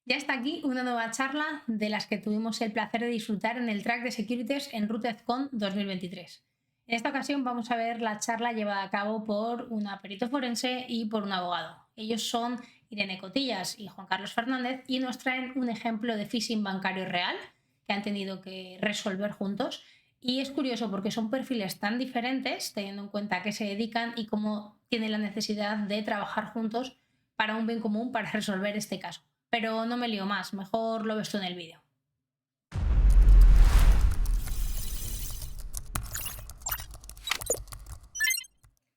Ya está aquí una nueva charla de las que tuvimos el placer de disfrutar en el track de Securities en RootedCon 2023. En esta ocasión vamos a ver la charla llevada a cabo por una perito forense y por un abogado. Ellos son Irene Cotillas y Juan Carlos Fernández y nos traen un ejemplo de phishing bancario real que han tenido que resolver juntos. Y es curioso porque son perfiles tan diferentes, teniendo en cuenta a qué se dedican y cómo tienen la necesidad de trabajar juntos para un bien común para resolver este caso. Pero no me lío más, mejor lo ves tú en el vídeo.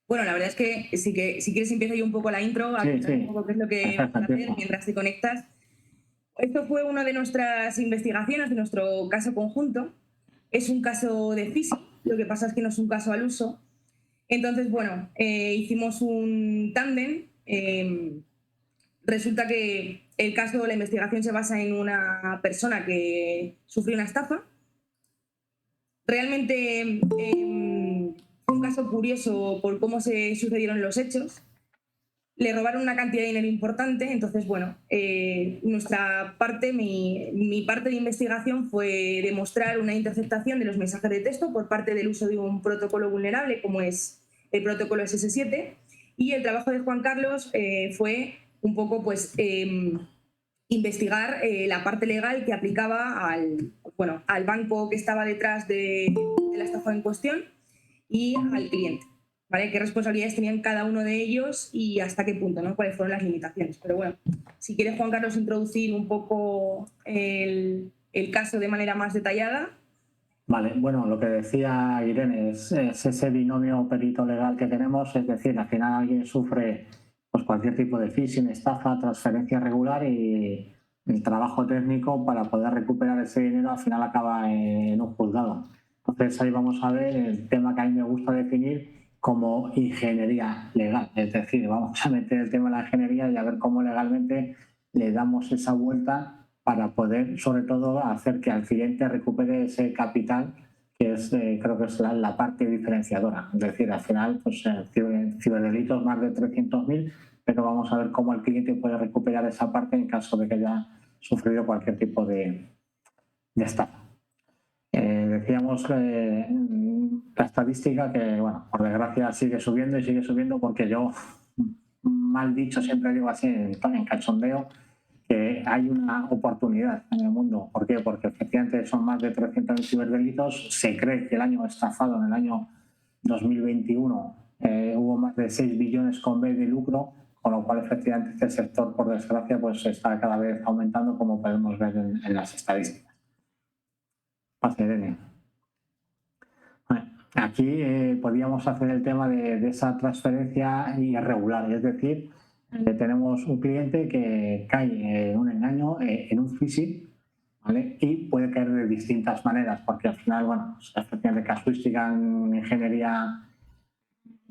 Bueno, la verdad es que si quieres empiezo yo un poco la intro, a contar un poco qué es lo que vamos a hacer mientras te conectas. Esto fue una de nuestras investigaciones, de nuestro caso conjunto. Es un caso de phishing, lo que pasa es que no es un caso al uso. Entonces, bueno, hicimos un tándem. Resulta que el caso, la investigación se basa en una persona que sufrió una estafa. Realmente fue un caso curioso por cómo se sucedieron los hechos. Le robaron una cantidad de dinero importante, entonces, bueno, nuestra parte, mi parte de investigación fue demostrar una interceptación de los mensajes de texto por parte del uso de un protocolo vulnerable como es el protocolo SS7, y el trabajo de Juan Carlos fue un poco, pues, investigar la parte legal que aplicaba al banco que estaba detrás de la estafa en cuestión y al cliente. ¿Vale? ¿Qué responsabilidades tenían cada uno de ellos y hasta qué punto, ¿no? ¿Cuáles fueron las limitaciones? Pero bueno, si quieres, Juan Carlos, introducir un poco el caso de manera más detallada. Vale, bueno, lo que decía Irene es ese binomio perito legal que tenemos, es decir, al final alguien sufre pues, cualquier tipo de phishing, estafa, transferencia irregular y el trabajo técnico para poder recuperar ese dinero al final acaba en un juzgado. Entonces ahí vamos a ver el tema que a mí me gusta definir como ingeniería legal, es decir, vamos a meter el tema de la ingeniería y a ver cómo legalmente le damos esa vuelta para poder, sobre todo, hacer que al cliente recupere ese capital que es, creo que es la parte diferenciadora. Es decir, al final, pues ciberdelitos más de 300.000, pero vamos a ver cómo el cliente puede recuperar esa parte en caso de que haya sufrido cualquier tipo de estafa. Decíamos la estadística que, bueno, por desgracia sigue subiendo y sigue subiendo porque yo, mal dicho, siempre digo así en cachondeo, que hay una oportunidad en el mundo. ¿Por qué? Porque efectivamente son más de 300.000 ciberdelitos. Se cree que el año estafado, en el año 2021, hubo más de 6 billones con B de lucro, con lo cual efectivamente este sector, por desgracia, pues está cada vez aumentando, como podemos ver en las estadísticas. Pase, Irene. Aquí podríamos hacer el tema de esa transferencia irregular, es decir, tenemos un cliente que cae en un engaño, en un phishing, ¿vale? Y puede caer de distintas maneras, porque al final, bueno, efectivamente casuística en ingeniería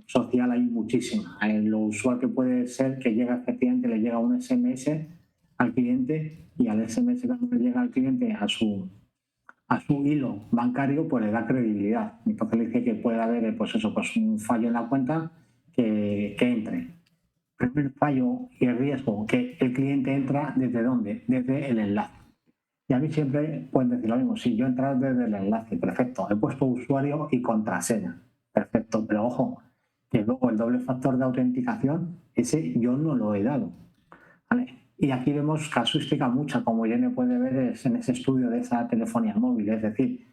social hay muchísima. Lo usual que puede ser que llega efectivamente, le llega un SMS al cliente y al SMS cuando le llega al cliente a su hilo bancario, pues le da credibilidad. Entonces le dice que puede haber pues eso, pues un fallo en la cuenta que entre. Primer fallo y riesgo, que el cliente entra ¿desde dónde? Desde el enlace. Y a mí siempre pueden decir lo mismo, si yo he entrado desde el enlace, perfecto, he puesto usuario y contraseña, perfecto, pero ojo, que luego el doble factor de autenticación, ese yo no lo he dado. ¿Vale? Y aquí vemos casuística mucha, como Irene puede ver en ese estudio de esa telefonía móvil. Es decir,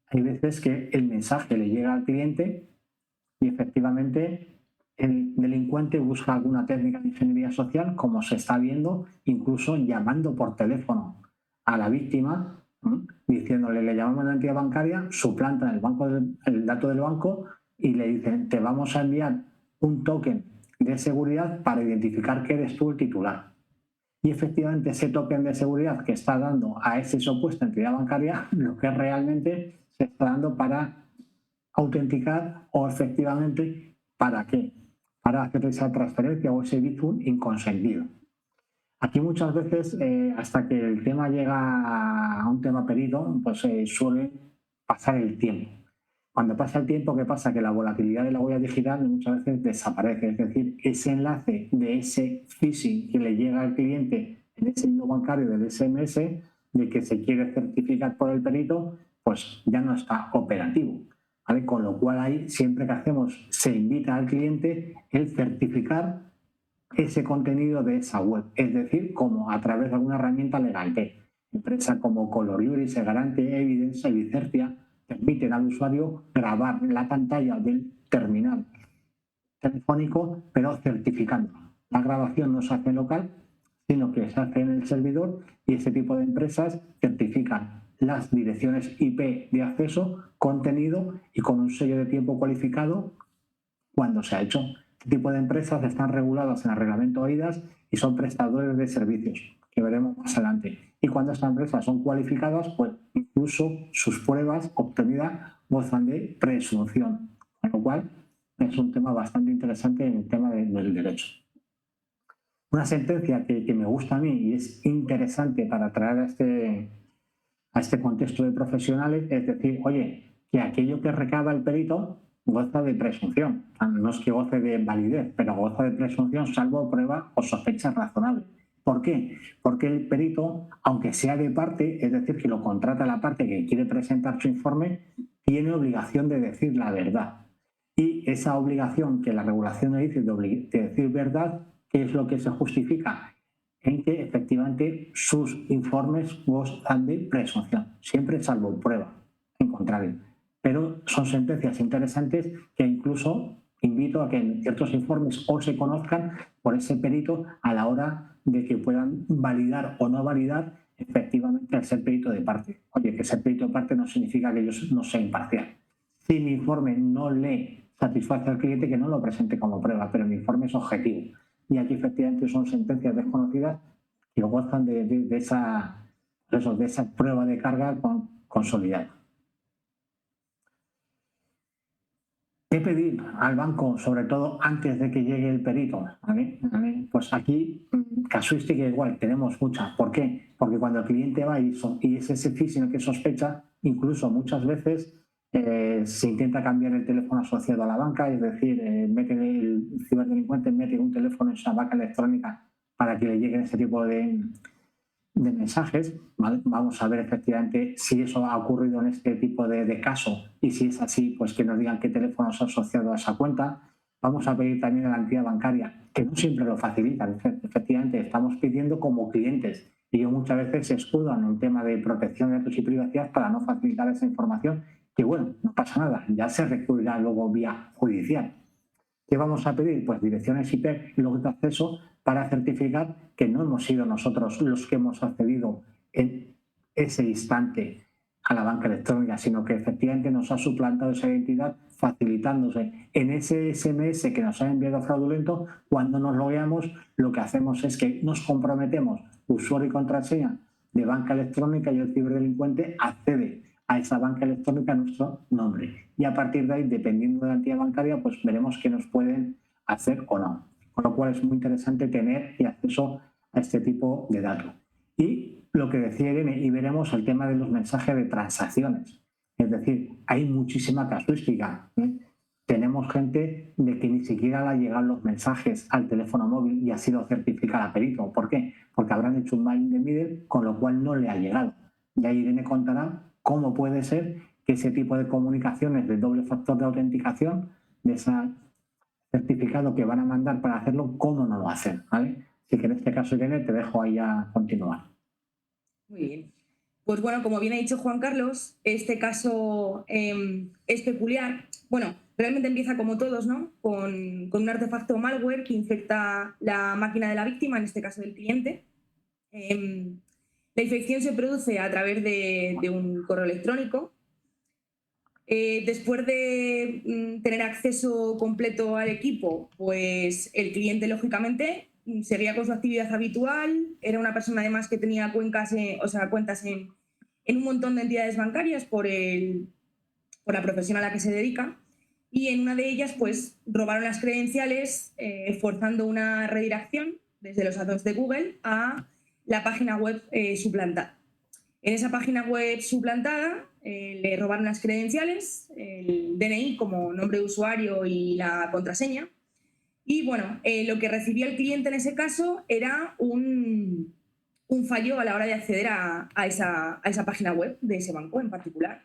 hay veces que el mensaje le llega al cliente y efectivamente el delincuente busca alguna técnica de ingeniería social, como se está viendo, incluso llamando por teléfono a la víctima, diciéndole, le llamamos a la entidad bancaria, suplantan el dato del banco y le dicen, te vamos a enviar un token de seguridad para identificar que eres tú el titular. Y efectivamente ese token de seguridad que está dando a esa supuesta entidad bancaria, lo que realmente se está dando para autenticar o efectivamente para qué, para hacer esa transferencia o ese Bizum inconsentido. Aquí muchas veces, hasta que el tema llega a un tema perito, pues suele pasar el tiempo. Cuando pasa el tiempo, ¿qué pasa? Que la volatilidad de la huella digital muchas veces desaparece. Es decir, ese enlace de ese phishing que le llega al cliente en ese hilo bancario del SMS de que se quiere certificar por el perito, pues ya no está operativo, ¿vale? Con lo cual ahí siempre que hacemos se invita al cliente el certificar ese contenido de esa web, es decir, como a través de alguna herramienta legal que empresas como Color Segarante, Evidence y Vicertia permiten al usuario grabar la pantalla del terminal telefónico, pero certificando. La grabación no se hace local, sino que se hace en el servidor y este tipo de empresas certifican las direcciones IP de acceso, contenido y con un sello de tiempo cualificado cuando se ha hecho. Este tipo de empresas están reguladas en el reglamento OIDAS y son prestadores de servicios, que veremos más adelante. Y cuando estas empresas son cualificadas, pues incluso sus pruebas obtenidas gozan de presunción, con lo cual es un tema bastante interesante en el tema del derecho. Una sentencia que me gusta a mí y es interesante para traer a este contexto de profesionales es decir, oye, que aquello que recaba el perito goza de presunción. No es que goce de validez, pero goza de presunción salvo prueba o sospecha razonable. ¿Por qué? Porque el perito, aunque sea de parte, es decir, que lo contrata la parte que quiere presentar su informe, tiene obligación de decir la verdad. Y esa obligación que la regulación le dice de decir verdad, ¿qué es lo que se justifica? En que efectivamente sus informes gozan de presunción, siempre salvo prueba, en contrario. Pero son sentencias interesantes que incluso invito a que ciertos informes o se conozcan por ese perito a la hora de que puedan validar o no validar efectivamente el ser perito de parte. Oye, que ser perito de parte no significa que yo no sea imparcial. Si mi informe no le satisface al cliente, que no lo presente como prueba, pero mi informe es objetivo. Y aquí efectivamente son sentencias desconocidas que gozan de esa prueba de carga consolidada. ¿Qué pedir al banco, sobre todo antes de que llegue el perito? ¿Vale? Pues aquí, casuística igual, tenemos mucha. ¿Por qué? Porque cuando el cliente va y es ese phishing que sospecha, incluso muchas veces se intenta cambiar el teléfono asociado a la banca, es decir, el ciberdelincuente mete un teléfono en esa banca electrónica para que le lleguen ese tipo de mensajes, ¿vale? Vamos a ver efectivamente si eso ha ocurrido en este tipo de caso y si es así, pues que nos digan qué teléfono se ha asociado a esa cuenta. Vamos a pedir también a la entidad bancaria, que no siempre lo facilitan. Efectivamente, estamos pidiendo como clientes y ellos muchas veces se escudan en el tema de protección de datos y privacidad para no facilitar esa información, que bueno, no pasa nada, ya se recurrirá luego vía judicial. ¿Qué vamos a pedir? Pues direcciones IP y logos de acceso para certificar que no hemos sido nosotros los que hemos accedido en ese instante a la banca electrónica, sino que efectivamente nos ha suplantado esa identidad facilitándose en ese SMS que nos ha enviado fraudulento. Cuando nos logueamos, lo que hacemos es que nos comprometemos usuario y contraseña de banca electrónica y el ciberdelincuente accede a esa banca electrónica a nuestro nombre. Y a partir de ahí, dependiendo de la entidad bancaria, pues veremos qué nos pueden hacer o no. Con lo cual es muy interesante tener acceso a este tipo de datos. Y lo que decía Irene, y veremos el tema de los mensajes de transacciones. Es decir, hay muchísima casuística. Tenemos gente de que ni siquiera le han llegado los mensajes al teléfono móvil y ha sido certificada perito. ¿Por qué? Porque habrán hecho un man in the middle, con lo cual no le ha llegado. Ya Irene contará cómo puede ser que ese tipo de comunicaciones de doble factor de autenticación, de ese certificado que van a mandar para hacerlo, cómo no lo hacen, ¿vale? Así que en este caso, Irene, te dejo ahí a continuar. Muy bien. Pues bueno, como bien ha dicho Juan Carlos, este caso es peculiar. Bueno, realmente empieza como todos, ¿no? Con un artefacto malware que infecta la máquina de la víctima, en este caso del cliente. La infección se produce a través de un correo electrónico. Después de tener acceso completo al equipo, pues el cliente, lógicamente, seguía con su actividad habitual. Era una persona, además, que tenía cuentas en un montón de entidades bancarias por la profesión a la que se dedica. Y en una de ellas, pues, robaron las credenciales forzando una redirección desde los datos de Google a la página web suplantada. En esa página web suplantada le robaron las credenciales, el DNI como nombre de usuario y la contraseña. Y bueno, lo que recibía el cliente en ese caso era un un fallo a la hora de acceder a esa página web de ese banco en particular.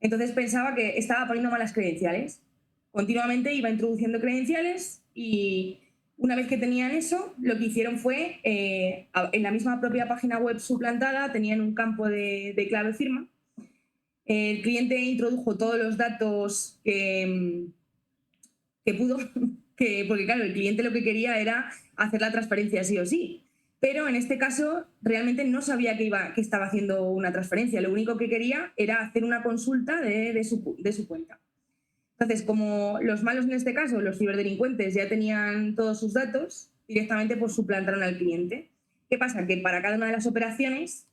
Entonces pensaba que estaba poniendo malas credenciales. Continuamente iba introduciendo credenciales y una vez que tenían eso, lo que hicieron fue, en la misma propia página web suplantada, tenían un campo de clave firma. El cliente introdujo todos los datos que pudo, porque claro, el cliente lo que quería era hacer la transferencia sí o sí. Pero en este caso realmente no sabía que estaba haciendo una transferencia. Lo único que quería era hacer una consulta de su cuenta. Entonces, como los malos en este caso, los ciberdelincuentes, ya tenían todos sus datos, directamente pues suplantaron al cliente. ¿Qué pasa? Que para cada una de las operaciones,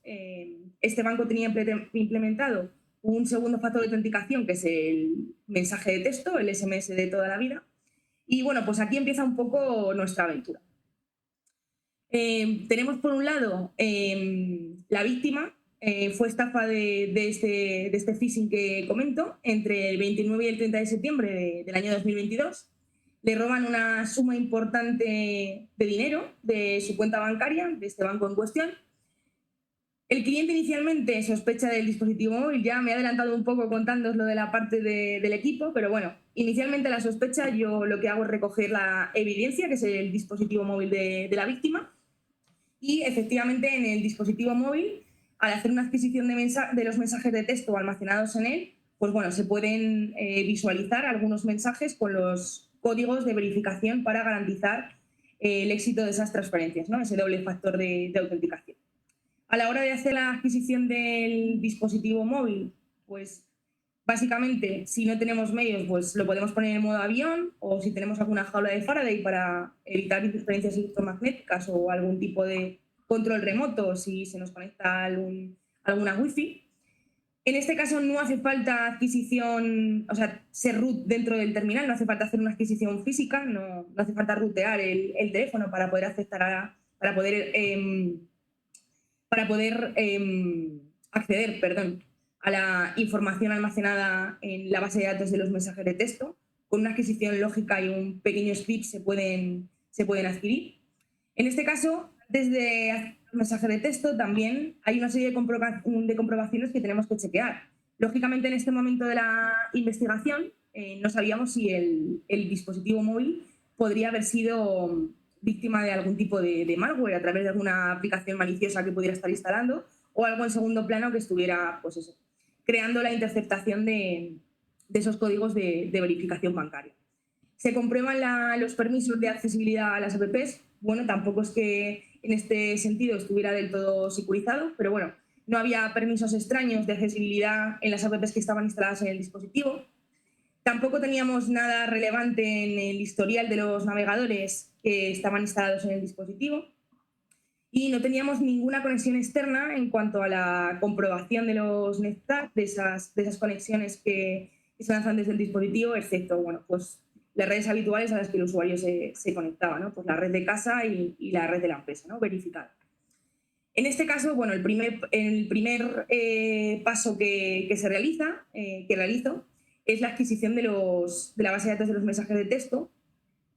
este banco tenía implementado un segundo factor de autenticación, que es el mensaje de texto, el SMS de toda la vida. Y bueno, pues aquí empieza un poco nuestra aventura. Tenemos por un lado la víctima. Fue estafa de este phishing que comento entre el 29 y el 30 de septiembre del año 2022. Le roban una suma importante de dinero de su cuenta bancaria, de este banco en cuestión. El cliente inicialmente sospecha del dispositivo móvil. Ya me he adelantado un poco contándoos lo de la parte del equipo, pero bueno, inicialmente la sospecha, yo lo que hago es recoger la evidencia, que es el dispositivo móvil de la víctima. Y efectivamente en el dispositivo móvil, al hacer una adquisición de los mensajes de texto almacenados en él, pues bueno, se pueden visualizar algunos mensajes con los códigos de verificación para garantizar el éxito de esas transferencias, ¿no? Ese doble factor de autenticación. A la hora de hacer la adquisición del dispositivo móvil, pues básicamente, si no tenemos medios, pues lo podemos poner en modo avión, o si tenemos alguna jaula de Faraday para evitar interferencias electromagnéticas o algún tipo de control remoto si se nos conecta alguna wifi. En este caso no hace falta adquisición, o sea, ser root dentro del terminal, no hace falta hacer una adquisición física, no hace falta rutear el teléfono para poder acceder, acceder a la información almacenada en la base de datos de los mensajes de texto. Con una adquisición lógica y un pequeño script se pueden adquirir. En este caso, antes de hacer el mensaje de texto, también hay una serie de comprobaciones que tenemos que chequear. Lógicamente, en este momento de la investigación, no sabíamos si el dispositivo móvil podría haber sido víctima de algún tipo de malware a través de alguna aplicación maliciosa que pudiera estar instalando, o algo en segundo plano que estuviera, pues eso, creando la interceptación de esos códigos de verificación bancaria. Se comprueban los permisos de accesibilidad a las apps. Bueno, tampoco es que en este sentido estuviera del todo securizado, pero bueno, no había permisos extraños de accesibilidad en las apps que estaban instaladas en el dispositivo. Tampoco teníamos nada relevante en el historial de los navegadores que estaban instalados en el dispositivo. Y no teníamos ninguna conexión externa en cuanto a la comprobación de los NetTag, de esas conexiones que se lanzan desde el dispositivo, excepto, bueno, pues las redes habituales a las que el usuario se conectaba, ¿no? Pues la red de casa y la red de la empresa, ¿no? Verificada. En este caso, bueno, el primer paso que realizo, es la adquisición de la base de datos de los mensajes de texto.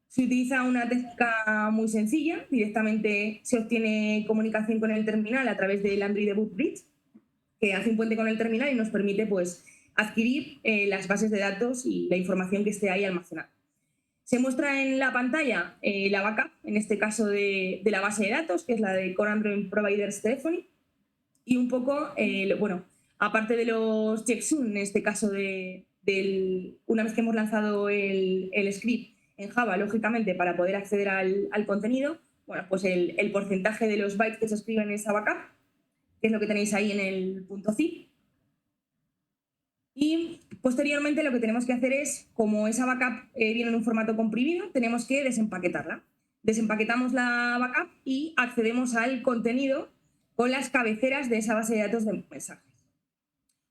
Se utiliza una técnica muy sencilla. Directamente se obtiene comunicación con el terminal a través del Android Debug Bridge, que hace un puente con el terminal y nos permite, pues, adquirir las bases de datos y la información que esté ahí almacenada. Se muestra en la pantalla la backup, en este caso de la base de datos, que es la de Core Android Providers Telephony, y un poco, bueno, aparte de los checksum, en este caso una vez que hemos lanzado el script en Java, lógicamente, para poder acceder al contenido, bueno, pues el porcentaje de los bytes que se escriben en esa backup, que es lo que tenéis ahí en el .zip. Y posteriormente lo que tenemos que hacer es, como esa backup viene en un formato comprimido, tenemos que desempaquetarla. Desempaquetamos la backup y accedemos al contenido con las cabeceras de esa base de datos de mensajes.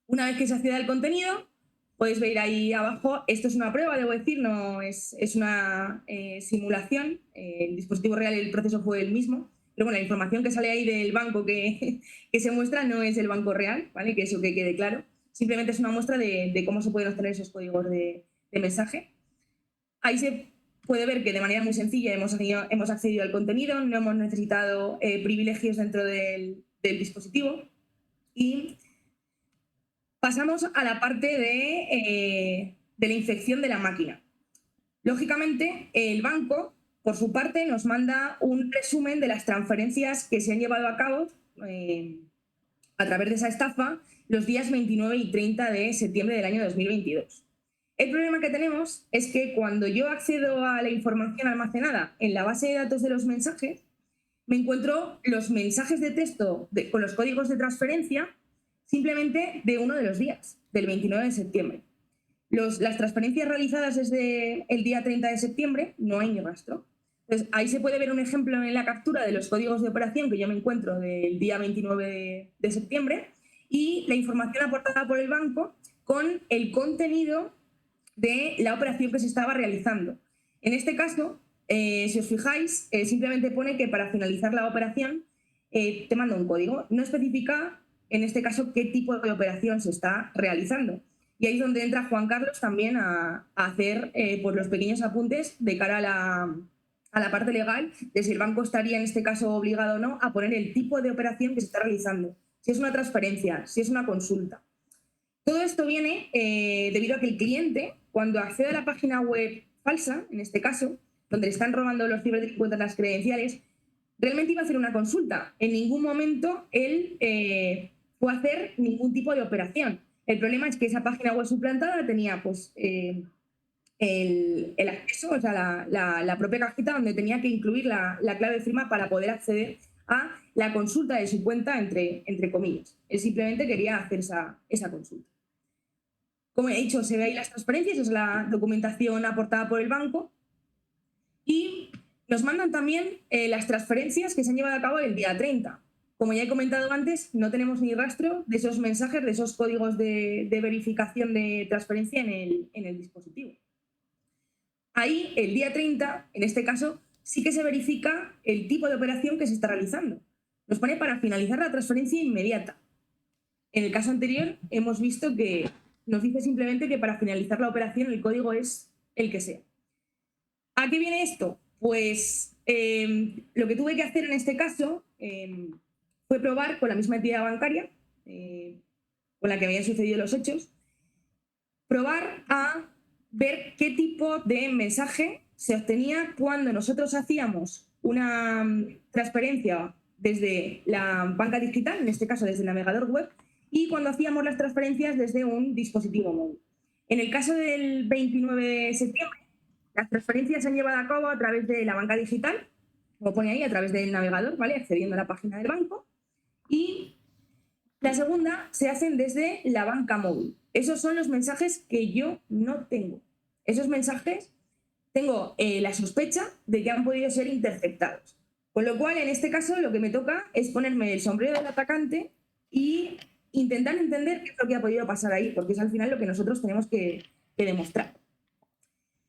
Una vez que se accede al contenido, podéis ver ahí abajo, esto es una prueba, debo decir, no es una simulación. El dispositivo real y el proceso fue el mismo, pero bueno, la información que sale ahí del banco que se muestra no es el banco real, ¿vale? Que eso que quede claro. Simplemente es una muestra de cómo se pueden obtener esos códigos de mensaje. Ahí se puede ver que de manera muy sencilla hemos accedido al contenido, no hemos necesitado privilegios dentro del dispositivo. Y pasamos a la parte de la infección de la máquina. Lógicamente, el banco, por su parte, nos manda un resumen de las transferencias que se han llevado a cabo a través de esa estafa los días 29 y 30 de septiembre del año 2022. El problema que tenemos es que cuando yo accedo a la información almacenada en la base de datos de los mensajes, me encuentro los mensajes de texto con los códigos de transferencia simplemente de uno de los días, del 29 de septiembre. Las transferencias realizadas desde el día 30 de septiembre no hay ni rastro. Entonces, ahí se puede ver un ejemplo en la captura de los códigos de operación que yo me encuentro del día 29 de septiembre y la información aportada por el banco con el contenido de la operación que se estaba realizando. En este caso, si os fijáis, simplemente pone que para finalizar la operación te manda un código. No especifica, en este caso, qué tipo de operación se está realizando. Y ahí es donde entra Juan Carlos también a hacer pues los pequeños apuntes de cara a la parte legal de si el banco estaría en este caso obligado o no a poner el tipo de operación que se está realizando, si es una transferencia, si es una consulta. Todo esto viene debido a que el cliente, cuando accede a la página web falsa, en este caso, donde le están robando los ciberdelincuentes las credenciales, realmente iba a hacer una consulta. En ningún momento él fue a hacer ningún tipo de operación. El problema es que esa página web suplantada tenía pues, el acceso, o sea, la propia cajita donde tenía que incluir la clave de firma para poder acceder a la consulta de su cuenta, entre comillas. Él simplemente quería hacer esa consulta. Como he dicho, se ve ahí las transferencias, es la documentación aportada por el banco. Y nos mandan también las transferencias que se han llevado a cabo el día 30. Como ya he comentado antes, no tenemos ni rastro de esos mensajes, de esos códigos de verificación de transferencia en el dispositivo. Ahí, el día 30, en este caso, sí que se verifica el tipo de operación que se está realizando. Nos pone para finalizar la transferencia inmediata. En el caso anterior, hemos visto que nos dice simplemente que para finalizar la operación el código es el que sea. ¿A qué viene esto? Pues lo que tuve que hacer en este caso fue probar con la misma entidad bancaria con la que habían sucedido los hechos, probar a ver qué tipo de mensaje se obtenía cuando nosotros hacíamos una transferencia desde la banca digital, en este caso desde el navegador web, y cuando hacíamos las transferencias desde un dispositivo móvil. En el caso del 29 de septiembre, las transferencias se han llevado a cabo a través de la banca digital, como pone ahí, a través del navegador, ¿vale? Accediendo a la página del banco. Y la segunda se hacen desde la banca móvil. Esos son los mensajes que yo no tengo. Esos mensajes tengo la sospecha de que han podido ser interceptados. Con lo cual, en este caso, lo que me toca es ponerme el sombrero del atacante y intentar entender qué es lo que ha podido pasar ahí, porque es al final lo que nosotros tenemos que demostrar.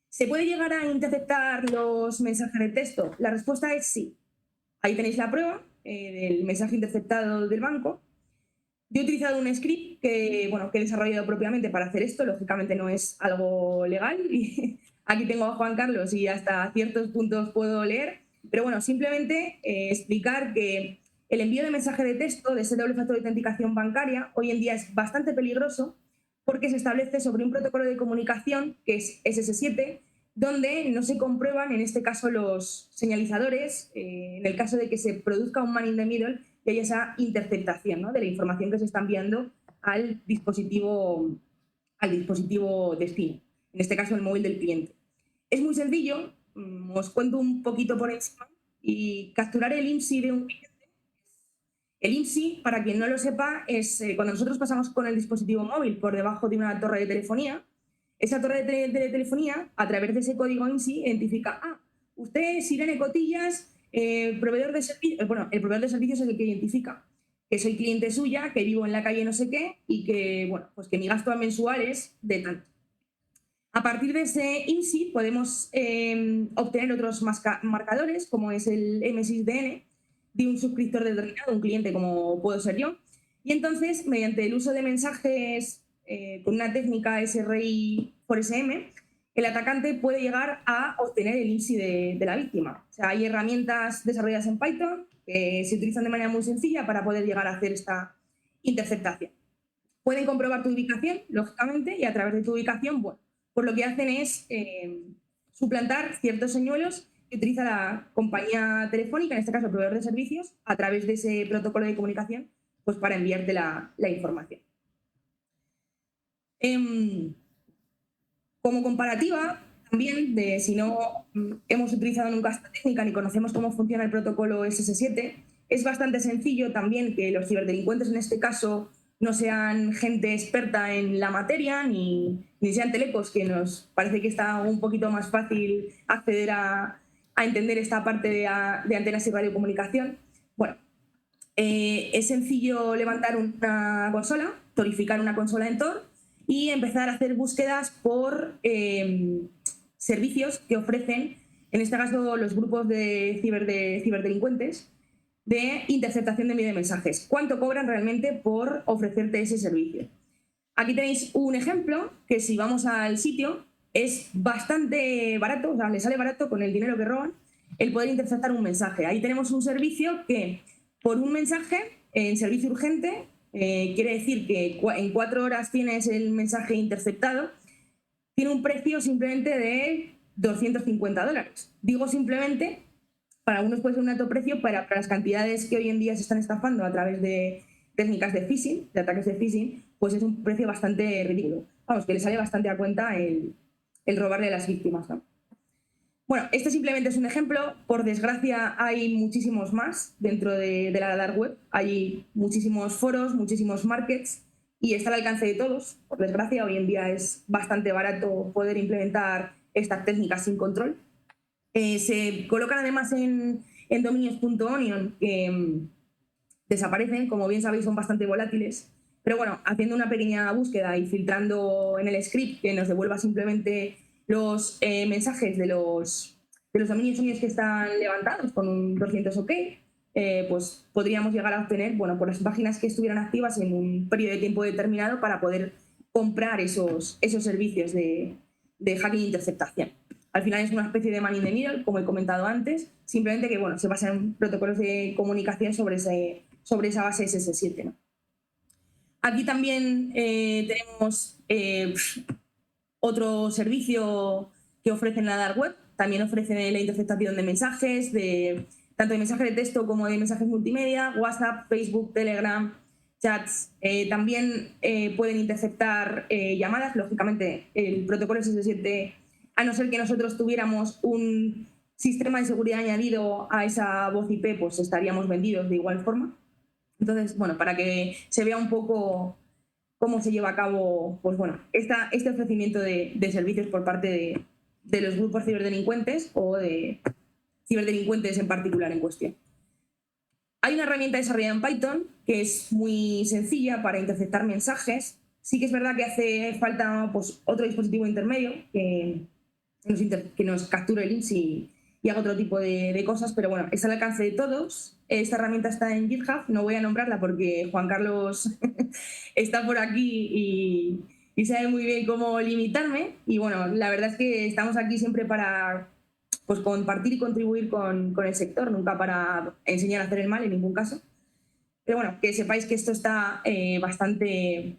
¿Se puede llegar a interceptar los mensajes de texto? La respuesta es sí. Ahí tenéis la prueba del mensaje interceptado del banco. Yo he utilizado un script que he desarrollado propiamente para hacer esto. Lógicamente no es algo legal. Y aquí tengo a Juan Carlos y hasta ciertos puntos puedo leer. Pero bueno, simplemente explicar que el envío de mensaje de texto de ese doble factor de autenticación bancaria hoy en día es bastante peligroso porque se establece sobre un protocolo de comunicación que es SS7, donde no se comprueban, en este caso, los señalizadores, en el caso de que se produzca un man in the middle y haya esa interceptación, ¿no?, de la información que se está enviando al dispositivo destino, en este caso el móvil del cliente. Es muy sencillo, os cuento un poquito por encima, y capturar el IMSI de un cliente. El IMSI, para quien no lo sepa, es cuando nosotros pasamos con el dispositivo móvil por debajo de una torre de telefonía. Esa torre de telefonía, a través de ese código IMSI, identifica, usted es Irene Cotillas, proveedor de servicios. Bueno, el proveedor de servicios es el que identifica que soy cliente suya, que vivo en la calle no sé qué y que, pues que mi gasto mensual es de tanto. A partir de ese IMSI podemos obtener otros marcadores, como es el MSISDN, de un suscriptor determinado, un cliente como puedo ser yo. Y entonces, mediante el uso de mensajes con una técnica SRI por SM, el atacante puede llegar a obtener el IMSI de la víctima. O sea, hay herramientas desarrolladas en Python que se utilizan de manera muy sencilla para poder llegar a hacer esta interceptación. Pueden comprobar tu ubicación, lógicamente, y a través de tu ubicación, bueno, pues lo que hacen es suplantar ciertos señuelos que utiliza la compañía telefónica, en este caso el proveedor de servicios, a través de ese protocolo de comunicación, pues para enviarte la información. Como comparativa, también, de si no hemos utilizado nunca esta técnica ni conocemos cómo funciona el protocolo SS7, es bastante sencillo también que los ciberdelincuentes en este caso no sean gente experta en la materia, ni sean telecos, que nos parece que está un poquito más fácil acceder a entender esta parte de antenas y radiocomunicación. Bueno, es sencillo levantar una consola, torificar una consola en Tor y empezar a hacer búsquedas por servicios que ofrecen, en este caso, los grupos de ciberdelincuentes, de interceptación de envío de mensajes. ¿Cuánto cobran realmente por ofrecerte ese servicio? Aquí tenéis un ejemplo que, si vamos al sitio, es bastante barato, o sea, le sale barato con el dinero que roban el poder interceptar un mensaje. Ahí tenemos un servicio que, por un mensaje en servicio urgente, quiere decir que en 4 horas tienes el mensaje interceptado, tiene un precio simplemente de $250. Digo simplemente, para algunos puede ser un alto precio, para las cantidades que hoy en día se están estafando a través de técnicas de phishing, de ataques de phishing, pues es un precio bastante ridículo. Vamos, que le sale bastante a cuenta el robarle a las víctimas, ¿no? Bueno, este simplemente es un ejemplo. Por desgracia hay muchísimos más dentro de la dark web. Hay muchísimos foros, muchísimos markets y está al alcance de todos. Por desgracia, hoy en día es bastante barato poder implementar estas técnicas sin control. Se colocan además en dominios.onion que desaparecen, como bien sabéis, son bastante volátiles. Pero bueno, haciendo una pequeña búsqueda y filtrando en el script que nos devuelva simplemente los mensajes de los dominios que están levantados con un 200 OK, pues podríamos llegar a obtener, bueno, por las páginas que estuvieran activas en un periodo de tiempo determinado para poder comprar esos servicios de hacking e interceptación. Al final es una especie de man in the middle, como he comentado antes, simplemente que, bueno, se basa en protocolos de comunicación sobre esa base SS7, ¿no? Aquí también tenemos otro servicio que ofrecen la dark web. También ofrecen la interceptación de mensajes, tanto de mensajes de texto como de mensajes multimedia, WhatsApp, Facebook, Telegram, chats. También pueden interceptar llamadas. Lógicamente, el protocolo SS7, a no ser que nosotros tuviéramos un sistema de seguridad añadido a esa voz IP, pues estaríamos vendidos de igual forma. Entonces, bueno, para que se vea un poco cómo se lleva a cabo, pues bueno, este ofrecimiento de servicios por parte de los grupos ciberdelincuentes o de ciberdelincuentes en particular en cuestión. Hay una herramienta desarrollada en Python que es muy sencilla para interceptar mensajes. Sí que es verdad que hace falta, pues, otro dispositivo intermedio que nos capture el IMSI y haga otro tipo de cosas, pero bueno, está al alcance de todos. Esta herramienta está en GitHub, no voy a nombrarla porque Juan Carlos está por aquí y sabe muy bien cómo limitarme. Y bueno, la verdad es que estamos aquí siempre para, pues, compartir y contribuir con el sector, nunca para enseñar a hacer el mal en ningún caso. Pero bueno, que sepáis que esto está es bastante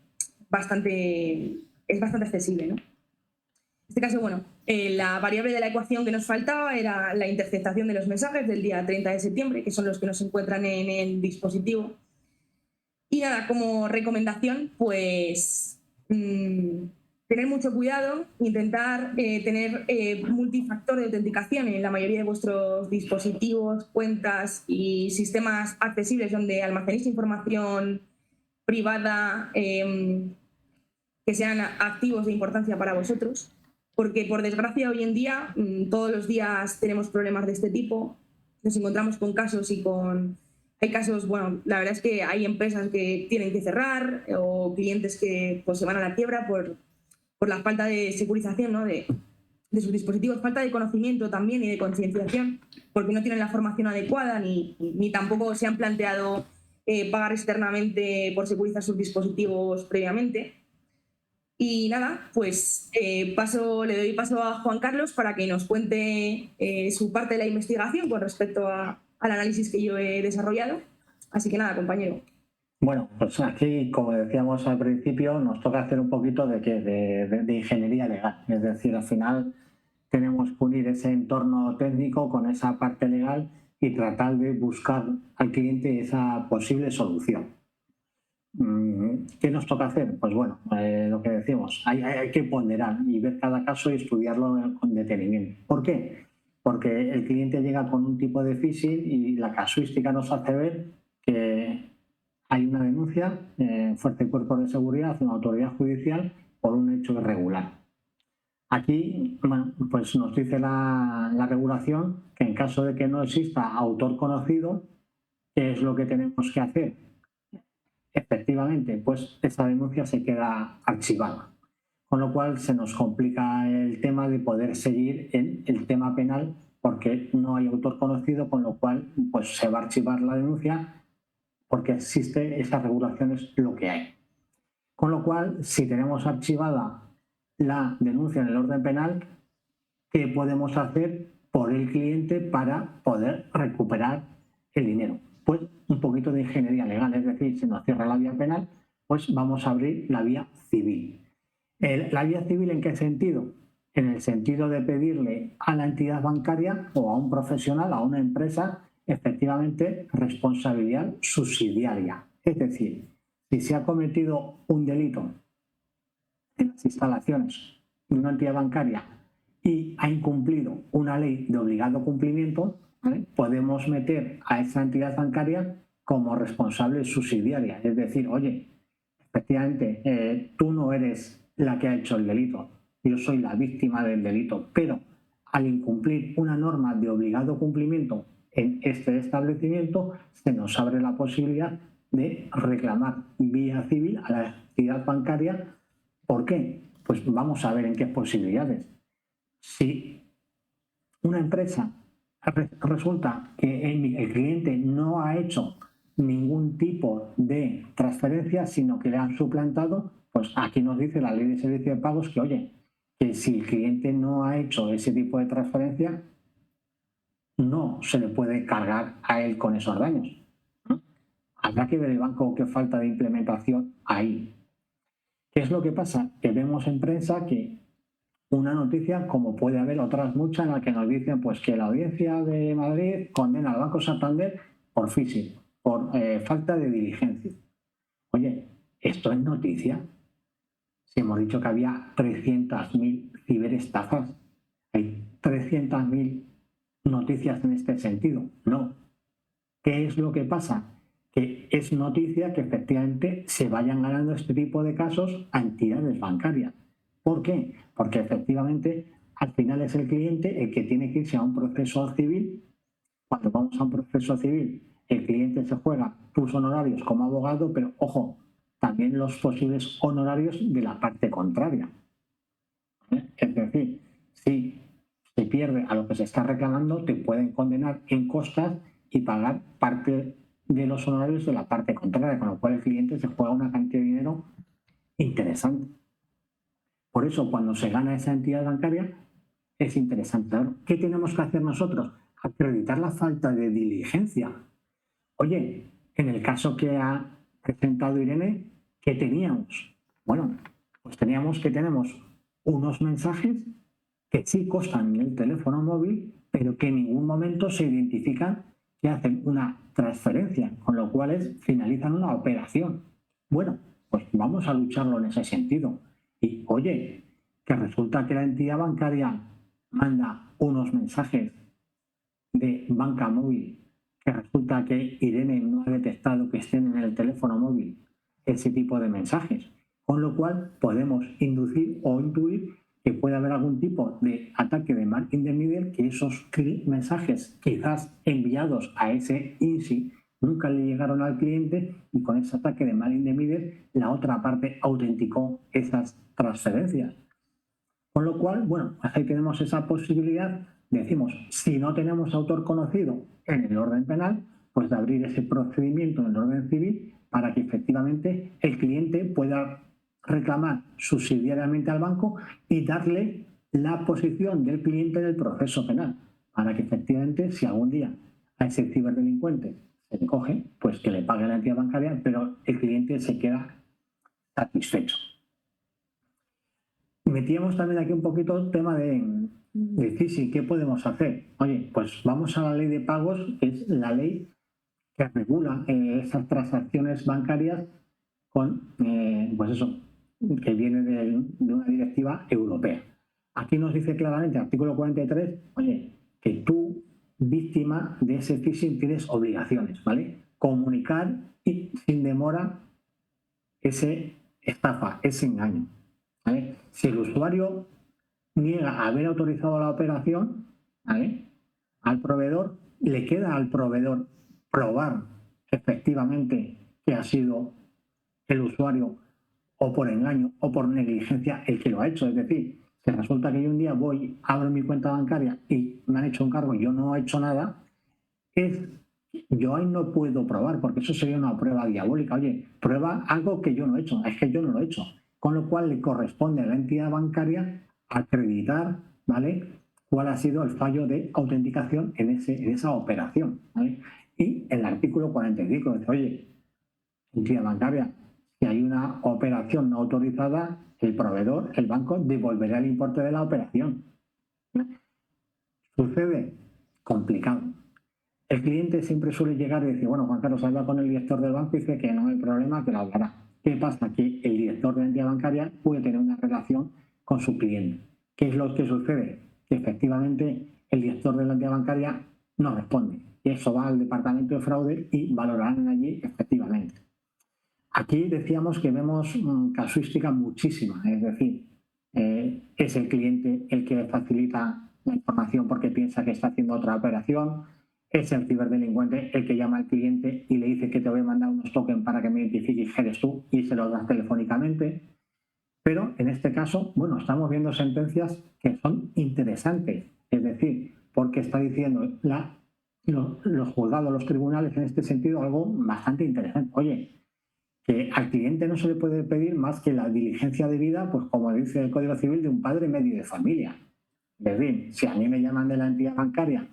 accesible, ¿no? En este caso, bueno, la variable de la ecuación que nos faltaba era la interceptación de los mensajes del día 30 de septiembre, que son los que nos encuentran en el dispositivo. Y nada, como recomendación, pues tener mucho cuidado, intentar tener multifactor de autenticación en la mayoría de vuestros dispositivos, cuentas y sistemas accesibles donde almacenéis información privada que sean activos de importancia para vosotros. Porque, por desgracia, hoy en día, todos los días tenemos problemas de este tipo. Nos encontramos con casos hay casos, bueno, la verdad es que hay empresas que tienen que cerrar o clientes que, pues, se van a la quiebra por la falta de securización, ¿no?, de sus dispositivos, falta de conocimiento también y de concienciación, porque no tienen la formación adecuada ni tampoco se han planteado pagar externamente por securizar sus dispositivos previamente. Y nada, pues le doy paso a Juan Carlos para que nos cuente su parte de la investigación con respecto al análisis que yo he desarrollado. Así que nada, compañero. Bueno, pues aquí, como decíamos al principio, nos toca hacer un poquito de ingeniería legal. Es decir, al final tenemos que unir ese entorno técnico con esa parte legal y tratar de buscar al cliente esa posible solución. ¿Qué nos toca hacer? Pues bueno, lo que decimos, hay que ponderar y ver cada caso y estudiarlo con detenimiento. ¿Por qué? Porque el cliente llega con un tipo de phishing y la casuística nos hace ver que hay una denuncia en fuerte cuerpo de seguridad, una autoridad judicial, por un hecho irregular. Aquí, bueno, pues nos dice la regulación que en caso de que no exista autor conocido, ¿qué es lo que tenemos que hacer? Efectivamente, pues esa denuncia se queda archivada, con lo cual se nos complica el tema de poder seguir en el tema penal porque no hay autor conocido, con lo cual pues se va a archivar la denuncia porque existe esa regulación, es lo que hay. Con lo cual, si tenemos archivada la denuncia en el orden penal, ¿qué podemos hacer por el cliente para poder recuperar el dinero? Pues un poquito de ingeniería legal, es decir, si nos cierra la vía penal, pues vamos a abrir la vía civil. ¿La vía civil en qué sentido? En el sentido de pedirle a la entidad bancaria o a un profesional, a una empresa, efectivamente responsabilidad subsidiaria. Es decir, si se ha cometido un delito en las instalaciones de una entidad bancaria y ha incumplido una ley de obligado cumplimiento, ¿vale?, podemos meter a esa entidad bancaria como responsable subsidiaria. Es decir, oye, efectivamente, tú no eres la que ha hecho el delito, yo soy la víctima del delito, pero al incumplir una norma de obligado cumplimiento en este establecimiento, se nos abre la posibilidad de reclamar vía civil a la entidad bancaria. ¿Por qué? Pues vamos a ver en qué posibilidades. Si una empresa resulta que el cliente no ha hecho ningún tipo de transferencia, sino que le han suplantado, pues aquí nos dice la ley de servicio de pagos que, oye, que si el cliente no ha hecho ese tipo de transferencia, no se le puede cargar a él con esos daños. Habrá que ver el banco qué falta de implementación ahí. ¿Qué es lo que pasa? Que vemos en prensa que una noticia, como puede haber otras muchas, en las que nos dicen pues, que la Audiencia de Madrid condena al Banco Santander por phishing, por falta de diligencia. Oye, ¿esto es noticia? Si hemos dicho que había 300.000 ciberestafas, ¿hay 300.000 noticias en este sentido? No. ¿Qué es lo que pasa? Que es noticia que efectivamente se vayan ganando este tipo de casos a entidades bancarias. ¿Por qué? Porque efectivamente al final es el cliente el que tiene que irse a un proceso civil. Cuando vamos a un proceso civil, el cliente se juega tus honorarios como abogado, pero ojo, también los posibles honorarios de la parte contraria. Es decir, si se pierde a lo que se está reclamando, te pueden condenar en costas y pagar parte de los honorarios de la parte contraria, con lo cual el cliente se juega una cantidad de dinero interesante. Por eso, cuando se gana esa entidad bancaria, es interesante. ¿Qué tenemos que hacer nosotros? Acreditar la falta de diligencia. Oye, en el caso que ha presentado Irene, ¿qué teníamos? Bueno, pues teníamos que tenemos unos mensajes que sí constan en el teléfono móvil, pero que en ningún momento se identifican que hacen una transferencia, con lo cual finalizan una operación. Bueno, pues vamos a lucharlo en ese sentido. Y oye, que resulta que la entidad bancaria manda unos mensajes de banca móvil, que resulta que Irene no ha detectado que estén en el teléfono móvil ese tipo de mensajes, con lo cual podemos inducir o intuir que puede haber algún tipo de ataque de mal indemnider, que esos mensajes quizás enviados a ese INSI nunca le llegaron al cliente y con ese ataque de mal indemnider la otra parte autenticó esas transferencias. Con lo cual, bueno, ahí tenemos esa posibilidad, decimos, si no tenemos autor conocido en el orden penal, pues de abrir ese procedimiento en el orden civil para que efectivamente el cliente pueda reclamar subsidiariamente al banco y darle la posición del cliente en el proceso penal, para que efectivamente, si algún día a ese ciberdelincuente se le coge, pues que le pague la entidad bancaria, pero el cliente se queda satisfecho. Metíamos también aquí un poquito el tema de sí, ¿qué podemos hacer? Oye, pues vamos a la ley de pagos, que es la ley que regula esas transacciones bancarias con, pues eso, que viene de una directiva europea. Aquí nos dice claramente, artículo 43, oye, que tú, víctima de ese phishing, tienes obligaciones, ¿vale? Comunicar y sin demora ese estafa, ese engaño, ¿vale? Si el usuario niega haber autorizado la operación, ¿vale?, al proveedor, le queda al proveedor probar efectivamente que ha sido el usuario o por engaño o por negligencia el que lo ha hecho. Es decir, si resulta que yo un día voy, abro mi cuenta bancaria y me han hecho un cargo y yo no he hecho nada, yo ahí no puedo probar, porque eso sería una prueba diabólica. Oye, prueba algo que yo no he hecho, es que yo no lo he hecho. Con lo cual le corresponde a la entidad bancaria acreditar, ¿vale?, cuál ha sido el fallo de autenticación en esa operación, ¿vale? Y el artículo 45 dice, oye, entidad bancaria, si hay una operación no autorizada, el proveedor, el banco, devolverá el importe de la operación. ¿Sucede? Complicado. El cliente siempre suele llegar y decir, bueno, Juan Carlos, habla con el director del banco y dice que no hay problema, que lo hablará. ¿Qué pasa? Que el director de la entidad bancaria puede tener una relación con su cliente. ¿Qué es lo que sucede? Que efectivamente el director de la entidad bancaria no responde. Y eso va al departamento de fraude y valorarán allí efectivamente. Aquí decíamos que vemos casuística muchísima, es decir, es el cliente el que facilita la información porque piensa que está haciendo otra operación, es el ciberdelincuente el que llama al cliente y le dice que te voy a mandar unos tokens para que me identifiques que eres tú y se los das telefónicamente. Pero en este caso, bueno, estamos viendo sentencias que son interesantes, es decir, porque está diciendo los juzgados, los tribunales en este sentido algo bastante interesante. Oye, que al cliente no se le puede pedir más que la diligencia debida, pues como dice el Código Civil, de un padre medio de familia. Es decir, si a mí me llaman de la entidad bancaria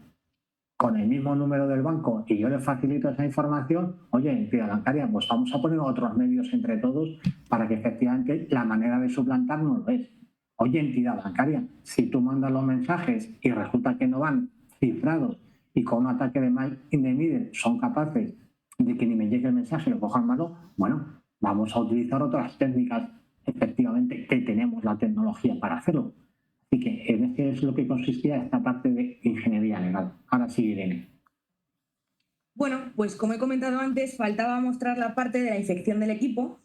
con el mismo número del banco y yo le facilito esa información, oye, entidad bancaria, pues vamos a poner otros medios entre todos para que efectivamente la manera de suplantar no lo es. Oye, entidad bancaria, si tú mandas los mensajes y resulta que no van cifrados y con un ataque de mal indemnide son capaces de que ni me llegue el mensaje y lo cojan mano, bueno, vamos a utilizar otras técnicas, efectivamente, que tenemos la tecnología para hacerlo. Así que en este es lo que consistía esta parte de ingeniería legal. Ahora sí, Irene. Bueno, pues como he comentado antes, faltaba mostrar la parte de la infección del equipo,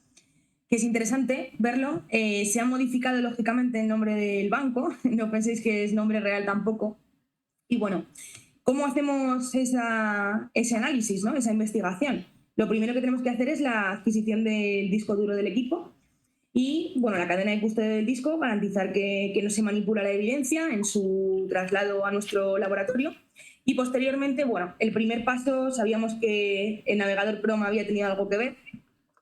que es interesante verlo. Se ha modificado lógicamente el nombre del banco, no penséis que es nombre real tampoco. Y bueno, ¿cómo hacemos ese análisis, ¿no?, esa investigación? Lo primero que tenemos que hacer es la adquisición del disco duro del equipo y, bueno, la cadena de custodia del disco, garantizar que no se manipula la evidencia en su traslado a nuestro laboratorio. Y posteriormente, bueno, el primer paso, sabíamos que el navegador Chrome había tenido algo que ver,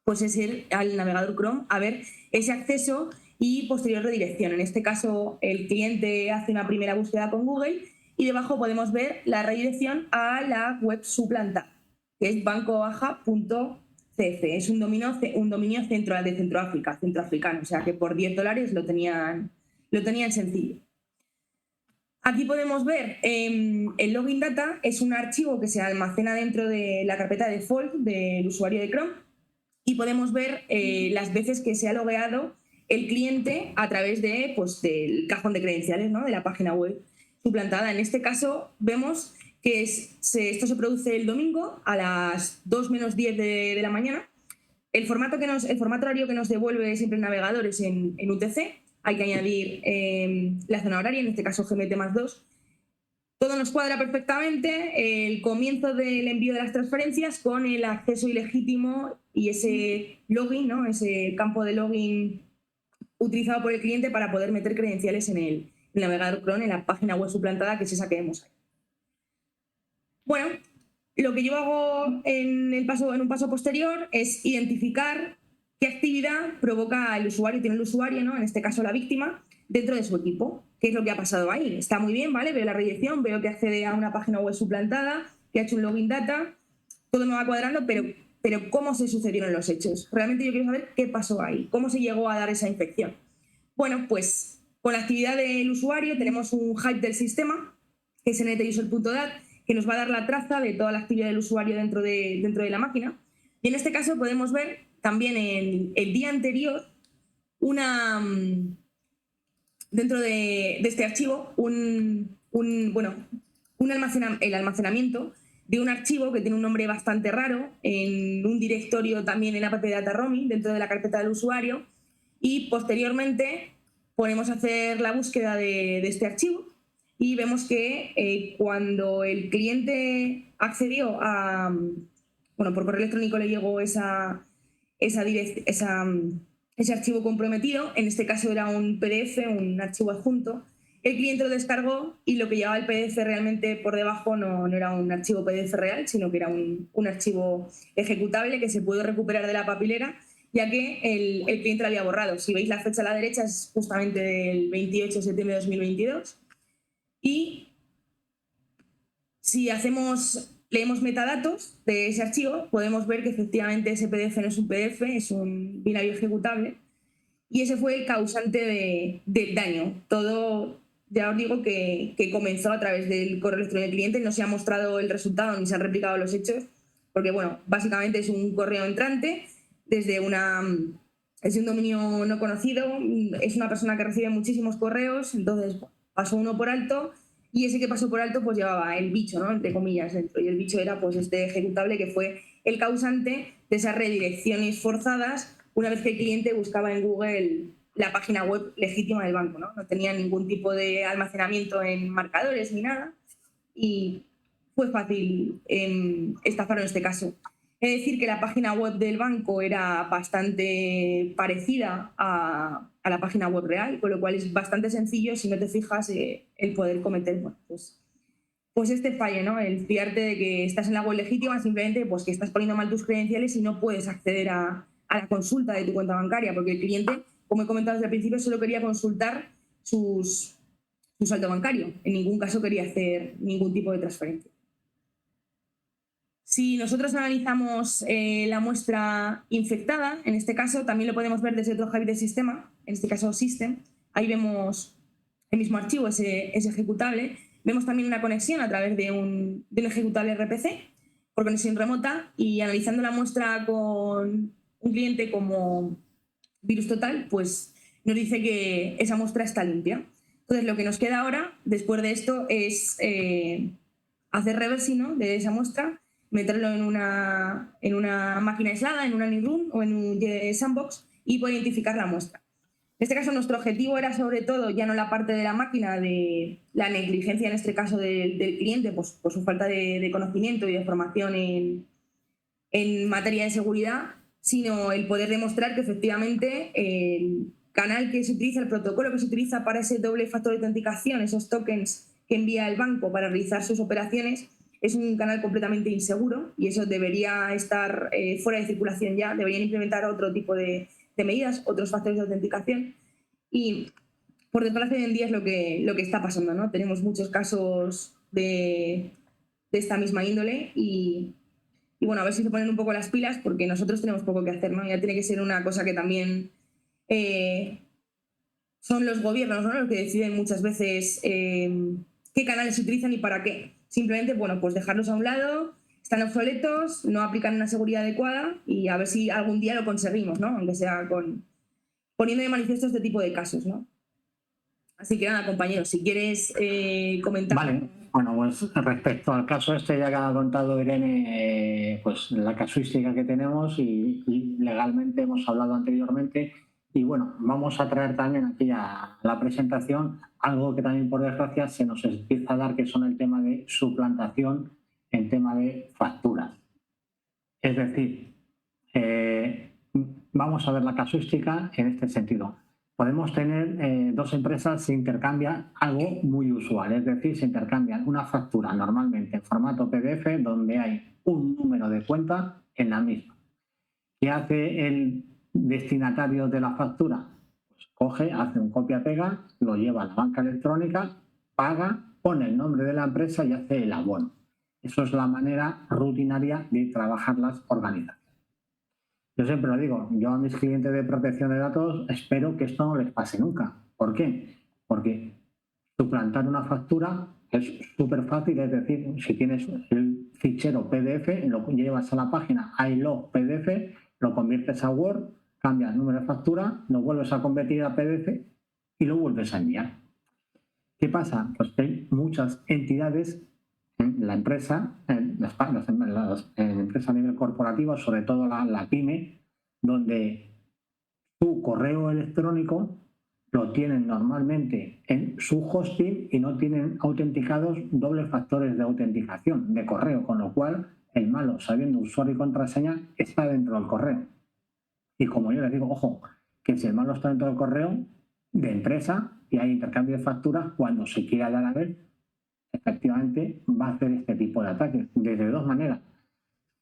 pues es ir al navegador Chrome a ver ese acceso y posterior redirección. En este caso, el cliente hace una primera búsqueda con Google y debajo podemos ver la redirección a la web suplantada, que es bancoaja.cf. Es un dominio de centroafricano, o sea que por $10 lo tenían sencillo. Aquí podemos ver el login data, es un archivo que se almacena dentro de la carpeta default del usuario de Chrome y podemos ver las veces que se ha logueado el cliente a través de, pues, del cajón de credenciales, ¿no?, de la página web suplantada. En este caso vemos que esto se produce el domingo a las 2 menos 10 de la mañana. El formato horario que nos devuelve siempre el navegador es en UTC. Hay que añadir la zona horaria, en este caso GMT+2. Todo nos cuadra perfectamente, el comienzo del envío de las transferencias con el acceso ilegítimo y ese login, ¿no?, ese campo de login utilizado por el cliente para poder meter credenciales en el navegador Chrome, en la página web suplantada, que es esa que vemos ahí. Bueno, lo que yo hago en un paso posterior es identificar qué actividad provoca el usuario, tiene el usuario, ¿no? En este caso la víctima, dentro de su equipo. ¿Qué es lo que ha pasado ahí? Está muy bien, ¿vale? Veo la redirección, veo que accede a una página web suplantada, que ha hecho un login data, todo me va cuadrando, pero ¿cómo se sucedieron los hechos? Realmente yo quiero saber qué pasó ahí, cómo se llegó a dar esa infección. Bueno, pues con la actividad del usuario tenemos un hype del sistema, que es ntuser.dat, que nos va a dar la traza de toda la actividad del usuario dentro de la máquina. Y en este caso podemos ver también en el día anterior dentro de este archivo el almacenamiento de un archivo que tiene un nombre bastante raro en un directorio también en app data roaming dentro de la carpeta del usuario, y posteriormente ponemos a hacer la búsqueda de este archivo y vemos que cuando el cliente accedió por correo electrónico le llegó ese archivo comprometido, en este caso era un PDF, un archivo adjunto. El cliente lo descargó y lo que llevaba el PDF realmente por debajo no era un archivo PDF real, sino que era un archivo ejecutable que se pudo recuperar de la papelera, ya que el cliente lo había borrado. Si veis la fecha a la derecha es justamente del 28 de septiembre de 2022. Y si leemos metadatos de ese archivo, podemos ver que efectivamente ese PDF no es un PDF, es un binario ejecutable, y ese fue el causante del daño. Todo, ya os digo que comenzó a través del correo electrónico del cliente, no se ha mostrado el resultado ni se han replicado los hechos, porque bueno, básicamente es un correo entrante desde un dominio no conocido, es una persona que recibe muchísimos correos, entonces pasó uno por alto, y ese que pasó por alto pues llevaba el bicho, ¿no? Entre comillas, dentro, y el bicho era pues este ejecutable que fue el causante de esas redirecciones forzadas una vez que el cliente buscaba en Google la página web legítima del banco, ¿no? No tenía ningún tipo de almacenamiento en marcadores ni nada, y fue fácil estafar en este caso. Es decir, que la página web del banco era bastante parecida a la página web real, con lo cual es bastante sencillo, si no te fijas, el poder cometer pues este fallo, ¿no? El fiarte de que estás en la web legítima, simplemente pues que estás poniendo mal tus credenciales y no puedes acceder a la consulta de tu cuenta bancaria, porque el cliente, como he comentado desde el principio, solo quería consultar su saldo bancario. En ningún caso quería hacer ningún tipo de transferencia. Si nosotros analizamos la muestra infectada, en este caso también lo podemos ver desde otro Hive del sistema, en este caso System. Ahí vemos el mismo archivo, ese ejecutable. Vemos también una conexión a través de un ejecutable RPC por conexión remota, y analizando la muestra con un cliente como VirusTotal, pues nos dice que esa muestra está limpia. Entonces lo que nos queda ahora, después de esto, es hacer reversing, ¿no?, de esa muestra, meterlo en una máquina aislada, en una Nirun o en un sandbox, y poder identificar la muestra. En este caso nuestro objetivo era sobre todo ya no la parte de la máquina, de la negligencia en este caso del cliente, pues por su falta de conocimiento y de formación en materia de seguridad, sino el poder demostrar que efectivamente el canal que se utiliza, el protocolo que se utiliza para ese doble factor de autenticación, esos tokens que envía el banco para realizar sus operaciones, es un canal completamente inseguro, y eso debería estar fuera de circulación ya. Deberían implementar otro tipo de medidas, otros factores de autenticación, y por desgracia hoy en día es lo que está pasando, ¿no? Tenemos muchos casos de esta misma índole, y bueno, a ver si se ponen un poco las pilas, porque nosotros tenemos poco que hacer, ¿no? Ya tiene que ser una cosa que también son los gobiernos, ¿no?, los que deciden muchas veces qué canales se utilizan y para qué. Simplemente, bueno, pues dejarlos a un lado, están obsoletos, no aplican una seguridad adecuada, y a ver si algún día lo conseguimos, ¿no? Aunque sea poniendo de manifiesto este tipo de casos, ¿no? Así que nada, compañeros, si quieres comentar. Vale, bueno, pues respecto al caso este, ya que ha contado Irene, pues la casuística que tenemos y legalmente hemos hablado anteriormente, y bueno, vamos a traer también aquí a la presentación algo que también por desgracia se nos empieza a dar, que son el tema de suplantación en tema de facturas. Es decir, vamos a ver la casuística en este sentido. Podemos tener dos empresas se intercambian algo muy usual, es decir, se intercambian una factura normalmente en formato PDF donde hay un número de cuenta en la misma. ¿Qué hace el destinatario de la factura? Pues coge, hace un copia-pega, lo lleva a la banca electrónica, paga, pone el nombre de la empresa y hace el abono. Eso es la manera rutinaria de trabajar las organizaciones. Yo siempre lo digo, yo a mis clientes de protección de datos espero que esto no les pase nunca. ¿Por qué? Porque suplantar una factura es súper fácil, es decir, si tienes el fichero PDF, lo llevas a la página iLog PDF, lo conviertes a Word, cambias el número de factura, lo vuelves a convertir a PDF y lo vuelves a enviar. ¿Qué pasa? Pues que hay muchas entidades en la empresa, en las empresas a nivel corporativo, sobre todo la pyme, donde su correo electrónico lo tienen normalmente en su hosting y no tienen autenticados dobles factores de autenticación de correo, con lo cual el malo, sabiendo usuario y contraseña, está dentro del correo. Y como yo les digo, ojo, que si el malo está dentro del correo de empresa y hay intercambio de facturas, cuando se quiera dar a ver, efectivamente va a hacer este tipo de ataques, de dos maneras.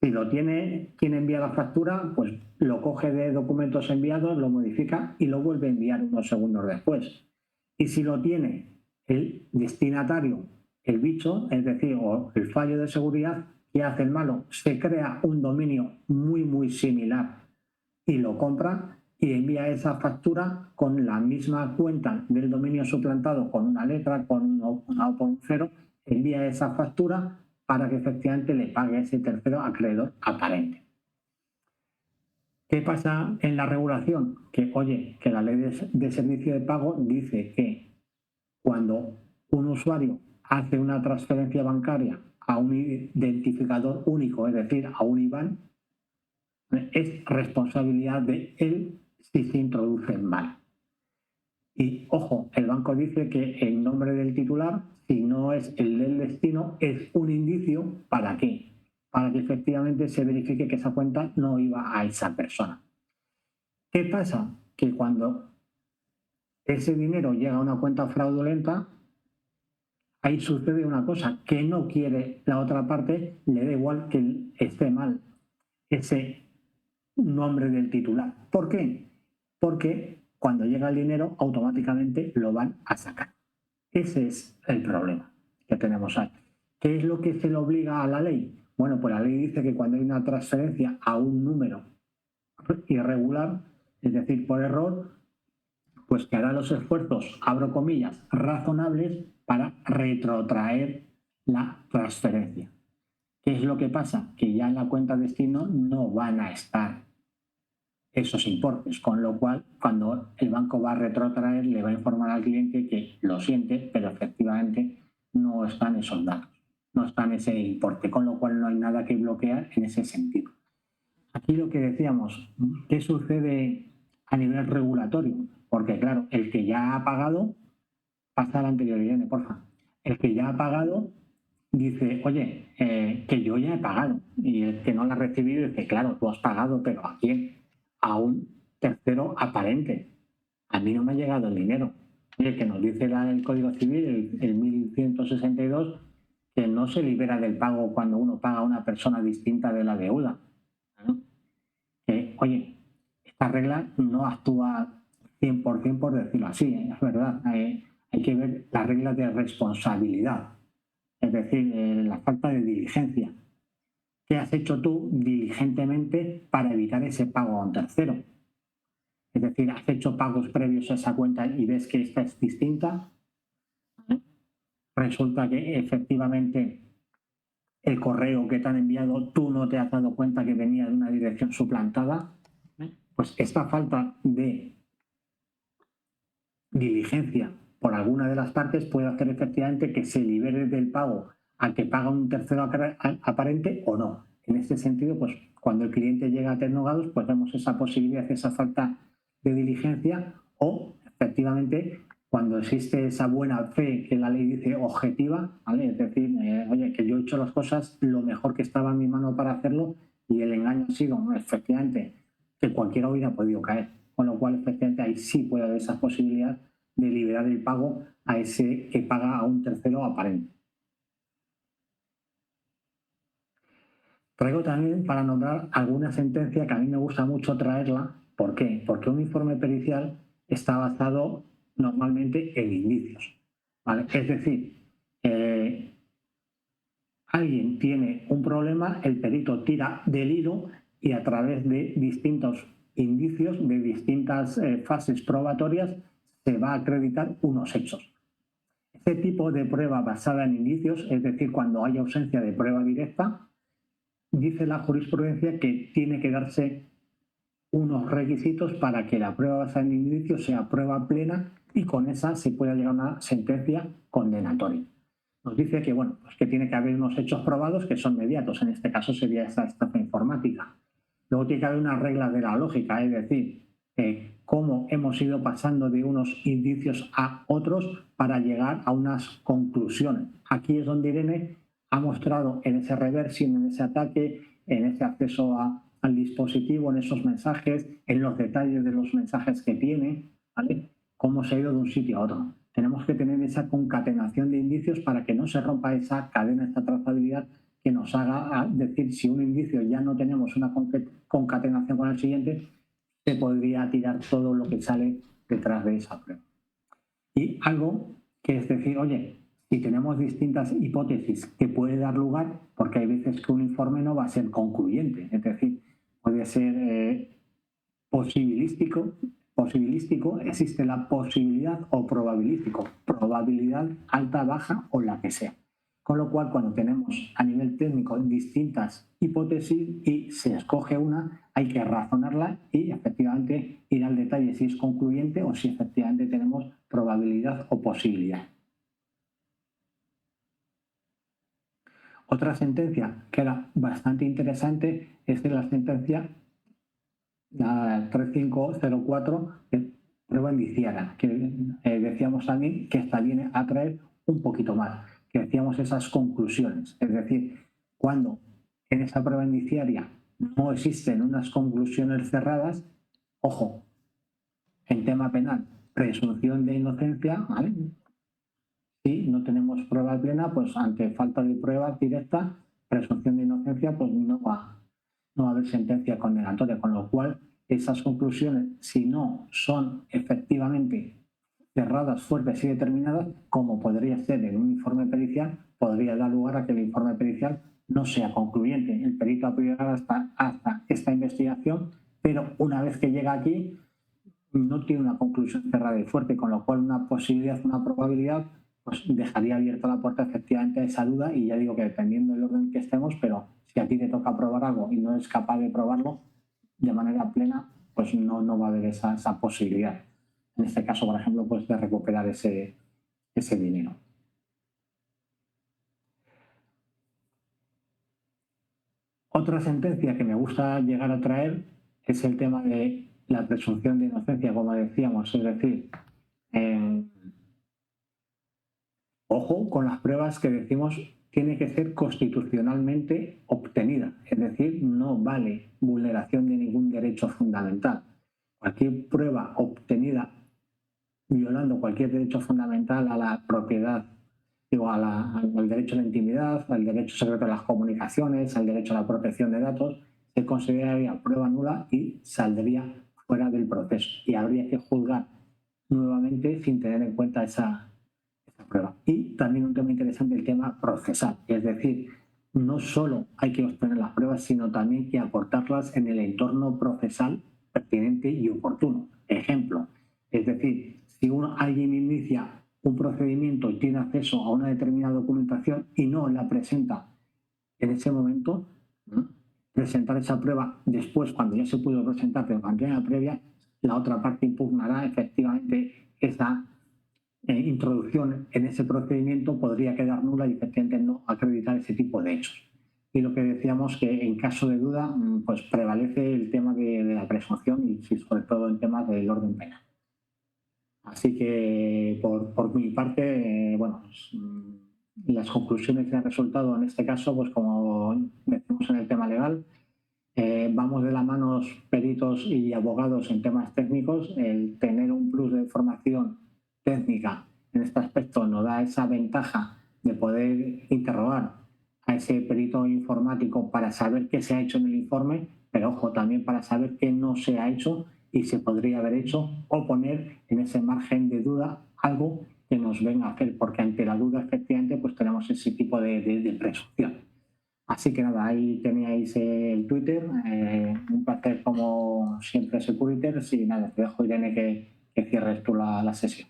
Si lo tiene quien envía la factura, pues lo coge de documentos enviados, lo modifica y lo vuelve a enviar unos segundos después. Y si lo tiene el destinatario, el bicho, es decir, o el fallo de seguridad, ¿qué hace el malo? Se crea un dominio muy similar y lo compra y envía esa factura con la misma cuenta del dominio suplantado, con una letra, con una O por un cero, envía esa factura para que efectivamente le pague ese tercero acreedor aparente. ¿Qué pasa en la regulación? Que, oye, que la ley de servicio de pago dice que cuando un usuario hace una transferencia bancaria a un identificador único, es decir, a un IBAN, es responsabilidad de él si se introduce mal. Y ojo, el banco dice que el nombre del titular, si no es el del destino, es un indicio. ¿Para qué? Para que efectivamente se verifique que esa cuenta no iba a esa persona. ¿Qué pasa? Que cuando ese dinero llega a una cuenta fraudulenta, ahí sucede una cosa, que no quiere la otra parte, le da igual que esté mal ese nombre del titular. ¿Por qué? Porque cuando llega el dinero automáticamente lo van a sacar. Ese es el problema que tenemos ahí. ¿Qué es lo que se le obliga a la ley? Bueno, pues la ley dice que cuando hay una transferencia a un número irregular, es decir, por error, pues que hará los esfuerzos, abro comillas, razonables para retrotraer la transferencia. ¿Qué es lo que pasa? Que ya en la cuenta destino no van a estar esos importes, con lo cual cuando el banco va a retrotraer le va a informar al cliente que lo siente, pero efectivamente no están esos datos, no están ese importe, con lo cual no hay nada que bloquear en ese sentido. Aquí lo que decíamos, ¿qué sucede a nivel regulatorio? Porque claro, el que ya ha pagado, pasa a la anterior, Irene, porfa. El que ya ha pagado dice, oye, que yo ya he pagado. Y el que no lo ha recibido dice, claro, tú has pagado, pero ¿a quién? A un tercero aparente. A mí no me ha llegado el dinero. Y el que nos dice el Código Civil, el 1162, que no se libera del pago cuando uno paga a una persona distinta de la deuda. ¿No? Que, oye, esta regla no actúa 100% por decirlo así, es verdad. Hay que ver las reglas de responsabilidad, es decir, la falta de diligencia. ¿Qué has hecho tú diligentemente para evitar ese pago a un tercero? Es decir, ¿has hecho pagos previos a esa cuenta y ves que esta es distinta? Resulta que efectivamente el correo que te han enviado tú no te has dado cuenta que venía de una dirección suplantada. Pues esta falta de diligencia por alguna de las partes puede hacer efectivamente que se libere del pago al que paga un tercero aparente o no. En este sentido, pues cuando el cliente llega a Tecnogados, pues vemos esa posibilidad, esa falta de diligencia o efectivamente cuando existe esa buena fe que la ley dice objetiva, ¿vale? Es decir, oye, que yo he hecho las cosas lo mejor que estaba en mi mano para hacerlo y el engaño ha sido efectivamente que cualquiera hubiera podido caer. Con lo cual, efectivamente, ahí sí puede haber esa posibilidad de liberar el pago a ese que paga a un tercero aparente. Traigo también para nombrar alguna sentencia que a mí me gusta mucho traerla, ¿Por qué? Porque un informe pericial está basado normalmente en indicios, ¿vale? Es decir, alguien tiene un problema, el perito tira del hilo y a través de distintos indicios, de distintas fases probatorias, se va a acreditar unos hechos. Este tipo de prueba basada en indicios, es decir, cuando hay ausencia de prueba directa, dice la jurisprudencia que tiene que darse unos requisitos para que la prueba basada en indicios sea prueba plena y con esa se pueda llegar a una sentencia condenatoria. Nos dice que, bueno, pues que tiene que haber unos hechos probados que son mediatos, en este caso sería esta estafa informática. Luego tiene que haber unas reglas de la lógica, es decir, cómo hemos ido pasando de unos indicios a otros para llegar a unas conclusiones. Aquí es donde Irene ha mostrado en ese reversing, en ese ataque, en ese acceso al dispositivo, en esos mensajes, en los detalles de los mensajes que tiene, ¿vale? Cómo se ha ido de un sitio a otro. Tenemos que tener esa concatenación de indicios para que no se rompa esa cadena, esta trazabilidad que nos haga decir si un indicio ya no tenemos una concatenación con el siguiente, se podría tirar todo lo que sale detrás de esa prueba. Y algo que es decir, oye, si tenemos distintas hipótesis que puede dar lugar, porque hay veces que un informe no va a ser concluyente, es decir, puede ser posibilístico, existe la posibilidad o probabilístico, probabilidad alta, baja o la que sea. Con lo cual, cuando tenemos a nivel técnico distintas hipótesis y se escoge una, hay que razonarla y efectivamente ir al detalle si es concluyente o si efectivamente tenemos probabilidad o posibilidad. Otra sentencia que era bastante interesante es la sentencia la 3504, prueba indiciaria, que decíamos también que esta viene a traer un poquito más, que decíamos esas conclusiones. Es decir, cuando en esa prueba indiciaria no existen unas conclusiones cerradas, ojo, en tema penal, presunción de inocencia, ¿vale? Si no tenemos prueba plena, pues ante falta de prueba directa, presunción de inocencia, pues no va a haber sentencia condenatoria, con lo cual esas conclusiones, si no son efectivamente cerradas, fuertes y determinadas, como podría ser en un informe pericial, podría dar lugar a que el informe pericial no sea concluyente. El perito ha podido llegar hasta esta investigación, pero una vez que llega aquí, no tiene una conclusión cerrada y fuerte, con lo cual una posibilidad, una probabilidad, pues dejaría abierta la puerta efectivamente a esa duda y ya digo que dependiendo del orden que estemos, pero si a ti te toca probar algo y no eres capaz de probarlo de manera plena, pues no va a haber esa posibilidad. En este caso, por ejemplo, pues de recuperar ese dinero. Otra sentencia que me gusta llegar a traer es el tema de la presunción de inocencia, como decíamos, es decir, ojo con las pruebas que decimos tiene que ser constitucionalmente obtenida, es decir, no vale vulneración de ningún derecho fundamental. Cualquier prueba obtenida violando cualquier derecho fundamental a la propiedad, digo, al derecho a la intimidad, al derecho secreto a las comunicaciones, al derecho a la protección de datos, se consideraría prueba nula y saldría fuera del proceso y habría que juzgar nuevamente sin tener en cuenta esa prueba. Y también un tema interesante, el tema procesal, es decir, no solo hay que obtener las pruebas, sino también que aportarlas en el entorno procesal pertinente y oportuno. Ejemplo, es decir, si alguien inicia un procedimiento y tiene acceso a una determinada documentación y no la presenta en ese momento, ¿no? Presentar esa prueba después, cuando ya se pudo presentar de manera previa, la otra parte impugnará efectivamente esa introducción en ese procedimiento, podría quedar nula y efectivamente no acreditar ese tipo de hechos. Y lo que decíamos que en caso de duda, pues prevalece el tema de la presunción y sobre todo en temas del orden penal. Así que por mi parte, bueno, las conclusiones que han resultado en este caso, pues como decimos en el tema legal, vamos de la mano los peritos y abogados en temas técnicos. El tener un plus de formación técnica en este aspecto nos da esa ventaja de poder interrogar a ese perito informático para saber qué se ha hecho en el informe, pero ojo, también para saber qué no se ha hecho y se podría haber hecho, o poner en ese margen de duda algo que nos venga a hacer, porque ante la duda efectivamente pues tenemos ese tipo de presunción. Así que nada, ahí teníais el Twitter, un placer como siempre Securiters, y nada, te dejo Irene que cierres tú la sesión.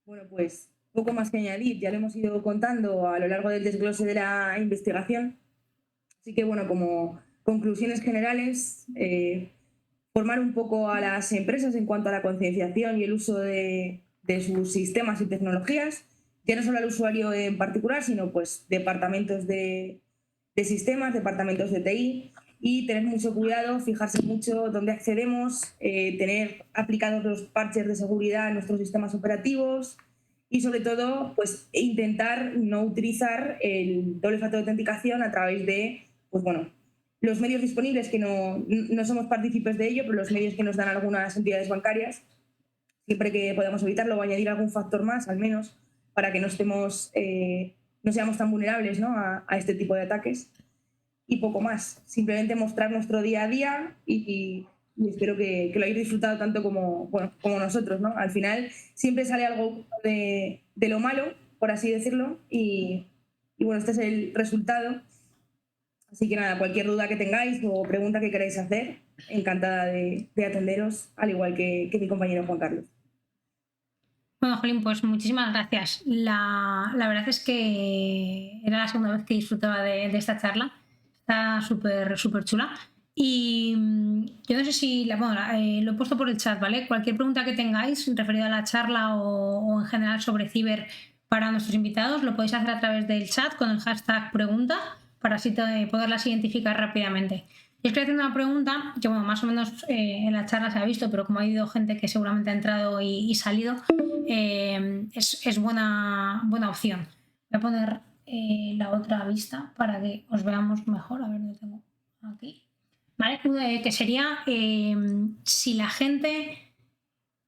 Bueno, pues poco más que añadir, ya lo hemos ido contando a lo largo del desglose de la investigación. Así que bueno, como conclusiones generales, formar un poco a las empresas en cuanto a la concienciación y el uso de sus sistemas y tecnologías, ya no solo al usuario en particular, sino pues departamentos de sistemas, departamentos de TI, y tener mucho cuidado, fijarse mucho dónde accedemos, tener aplicados los parches de seguridad en nuestros sistemas operativos y sobre todo pues intentar no utilizar el doble factor de autenticación a través de pues bueno, los medios disponibles, que no somos partícipes de ello, pero los medios que nos dan algunas entidades bancarias, siempre que podamos evitarlo o añadir algún factor más al menos para que no seamos tan vulnerables, ¿no?, a este tipo de ataques. Y poco más, simplemente mostrar nuestro día a día y espero que lo hayáis disfrutado tanto como nosotros, ¿no? Al final siempre sale algo de lo malo, por así decirlo, y bueno, este es el resultado. Así que nada, cualquier duda que tengáis o pregunta que queráis hacer, encantada de atenderos, al igual que mi compañero Juan Carlos. Bueno, Jolín, pues muchísimas gracias. La verdad es que era la segunda vez que disfrutaba de esta charla. Está súper chula. Y yo no sé si lo he puesto por el chat, ¿vale? Cualquier pregunta que tengáis referida a la charla o en general sobre ciber para nuestros invitados, lo podéis hacer a través del chat con el hashtag pregunta para así poderlas identificar rápidamente. Yo estoy haciendo una pregunta que, bueno, más o menos en la charla se ha visto, pero como ha habido gente que seguramente ha entrado y salido, es buena opción. Voy a poner la otra vista para que os veamos mejor. A ver, lo tengo aquí. ¿Vale? Que sería si la gente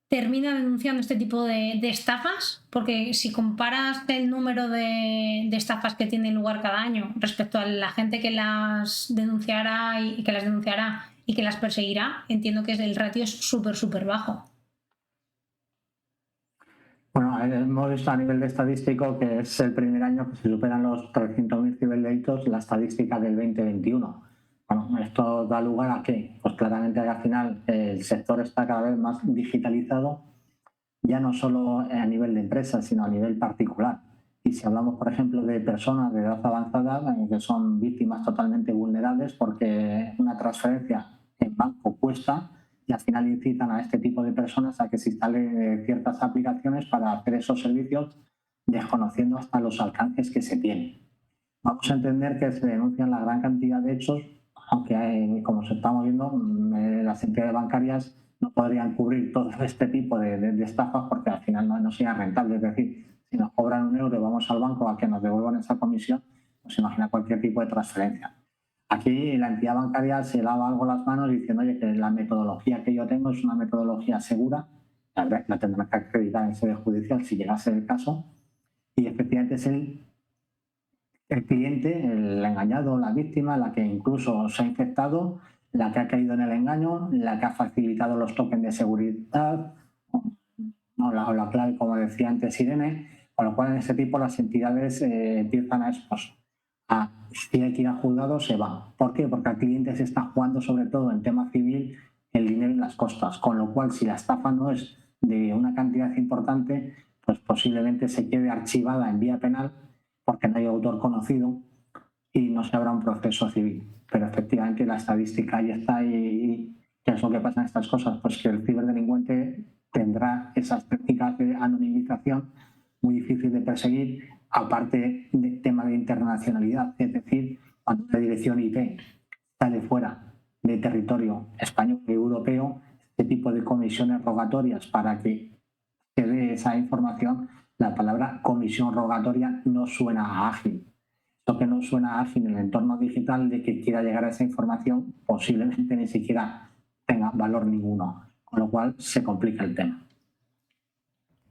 termina denunciando este tipo de estafas, porque si comparas el número de estafas que tienen lugar cada año respecto a la gente que las denunciará y que las perseguirá, entiendo que el ratio es súper bajo. Bueno, hemos visto a nivel de estadístico que es el primer año que se superan los 300.000 ciberdelitos, la estadística del 2021. Bueno, esto da lugar a que, pues claramente al final el sector está cada vez más digitalizado, ya no solo a nivel de empresas, sino a nivel particular. Y si hablamos, por ejemplo, de personas de edad avanzada que son víctimas totalmente vulnerables porque una transferencia en banco cuesta, y al final incitan a este tipo de personas a que se instalen ciertas aplicaciones para hacer esos servicios, desconociendo hasta los alcances que se tienen. Vamos a entender que se denuncian la gran cantidad de hechos, aunque como se estamos viendo, las entidades bancarias no podrían cubrir todo este tipo de estafas porque al final no sería rentable. Es decir, si nos cobran €1 y vamos al banco a que nos devuelvan esa comisión, pues imagina cualquier tipo de transferencia. Aquí la entidad bancaria se lava algo las manos diciendo, oye, que la metodología que yo tengo es una metodología segura, la tendrán que acreditar en sede judicial si llegase el caso, y efectivamente es el cliente, el engañado, la víctima, la que incluso se ha infectado, la que ha caído en el engaño, la que ha facilitado los tokens de seguridad o la clave, como decía antes Irene, con lo cual en ese tipo las entidades empiezan si hay que ir a juzgado, se va. ¿Por qué? Porque al cliente se está jugando sobre todo en tema civil el dinero y las costas, con lo cual si la estafa no es de una cantidad importante, pues posiblemente se quede archivada en vía penal porque no hay autor conocido y no se habrá un proceso civil. Pero efectivamente la estadística ahí está. ¿Y qué es lo que pasa en estas cosas? Pues que el ciberdelincuente tendrá esas técnicas de anonimización muy difícil de perseguir, aparte del tema de internacionalidad, es decir, cuando una dirección IP sale fuera del territorio español y europeo, este tipo de comisiones rogatorias para que se dé esa información, la palabra comisión rogatoria no suena a ágil. Lo que no suena ágil en el entorno digital de que quiera llegar a esa información posiblemente ni siquiera tenga valor ninguno, con lo cual se complica el tema.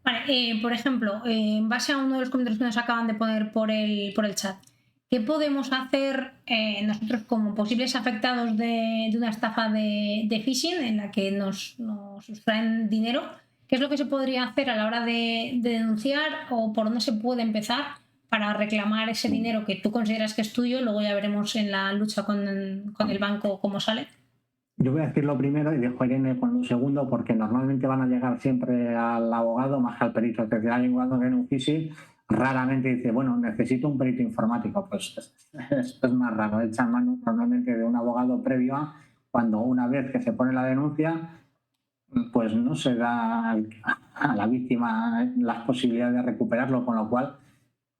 Vale, por ejemplo, en base a uno de los comentarios que nos acaban de poner por el chat, ¿Qué podemos hacer nosotros como posibles afectados de una estafa de phishing en la que nos sustraen dinero? ¿Qué es lo que se podría hacer a la hora de denunciar o por dónde se puede empezar para reclamar ese dinero que tú consideras que es tuyo? Luego ya veremos en la lucha con el banco cómo sale. Yo voy a decir lo primero y dejo a Irene con lo segundo, porque normalmente van a llegar siempre al abogado más que al perito. Es decir, alguien cuando viene un phishing raramente dice, bueno, necesito un perito informático. Pues esto es más raro. Echan mano normalmente de un abogado previo a cuando una vez que se pone la denuncia, pues no se da a la víctima las posibilidades de recuperarlo, con lo cual,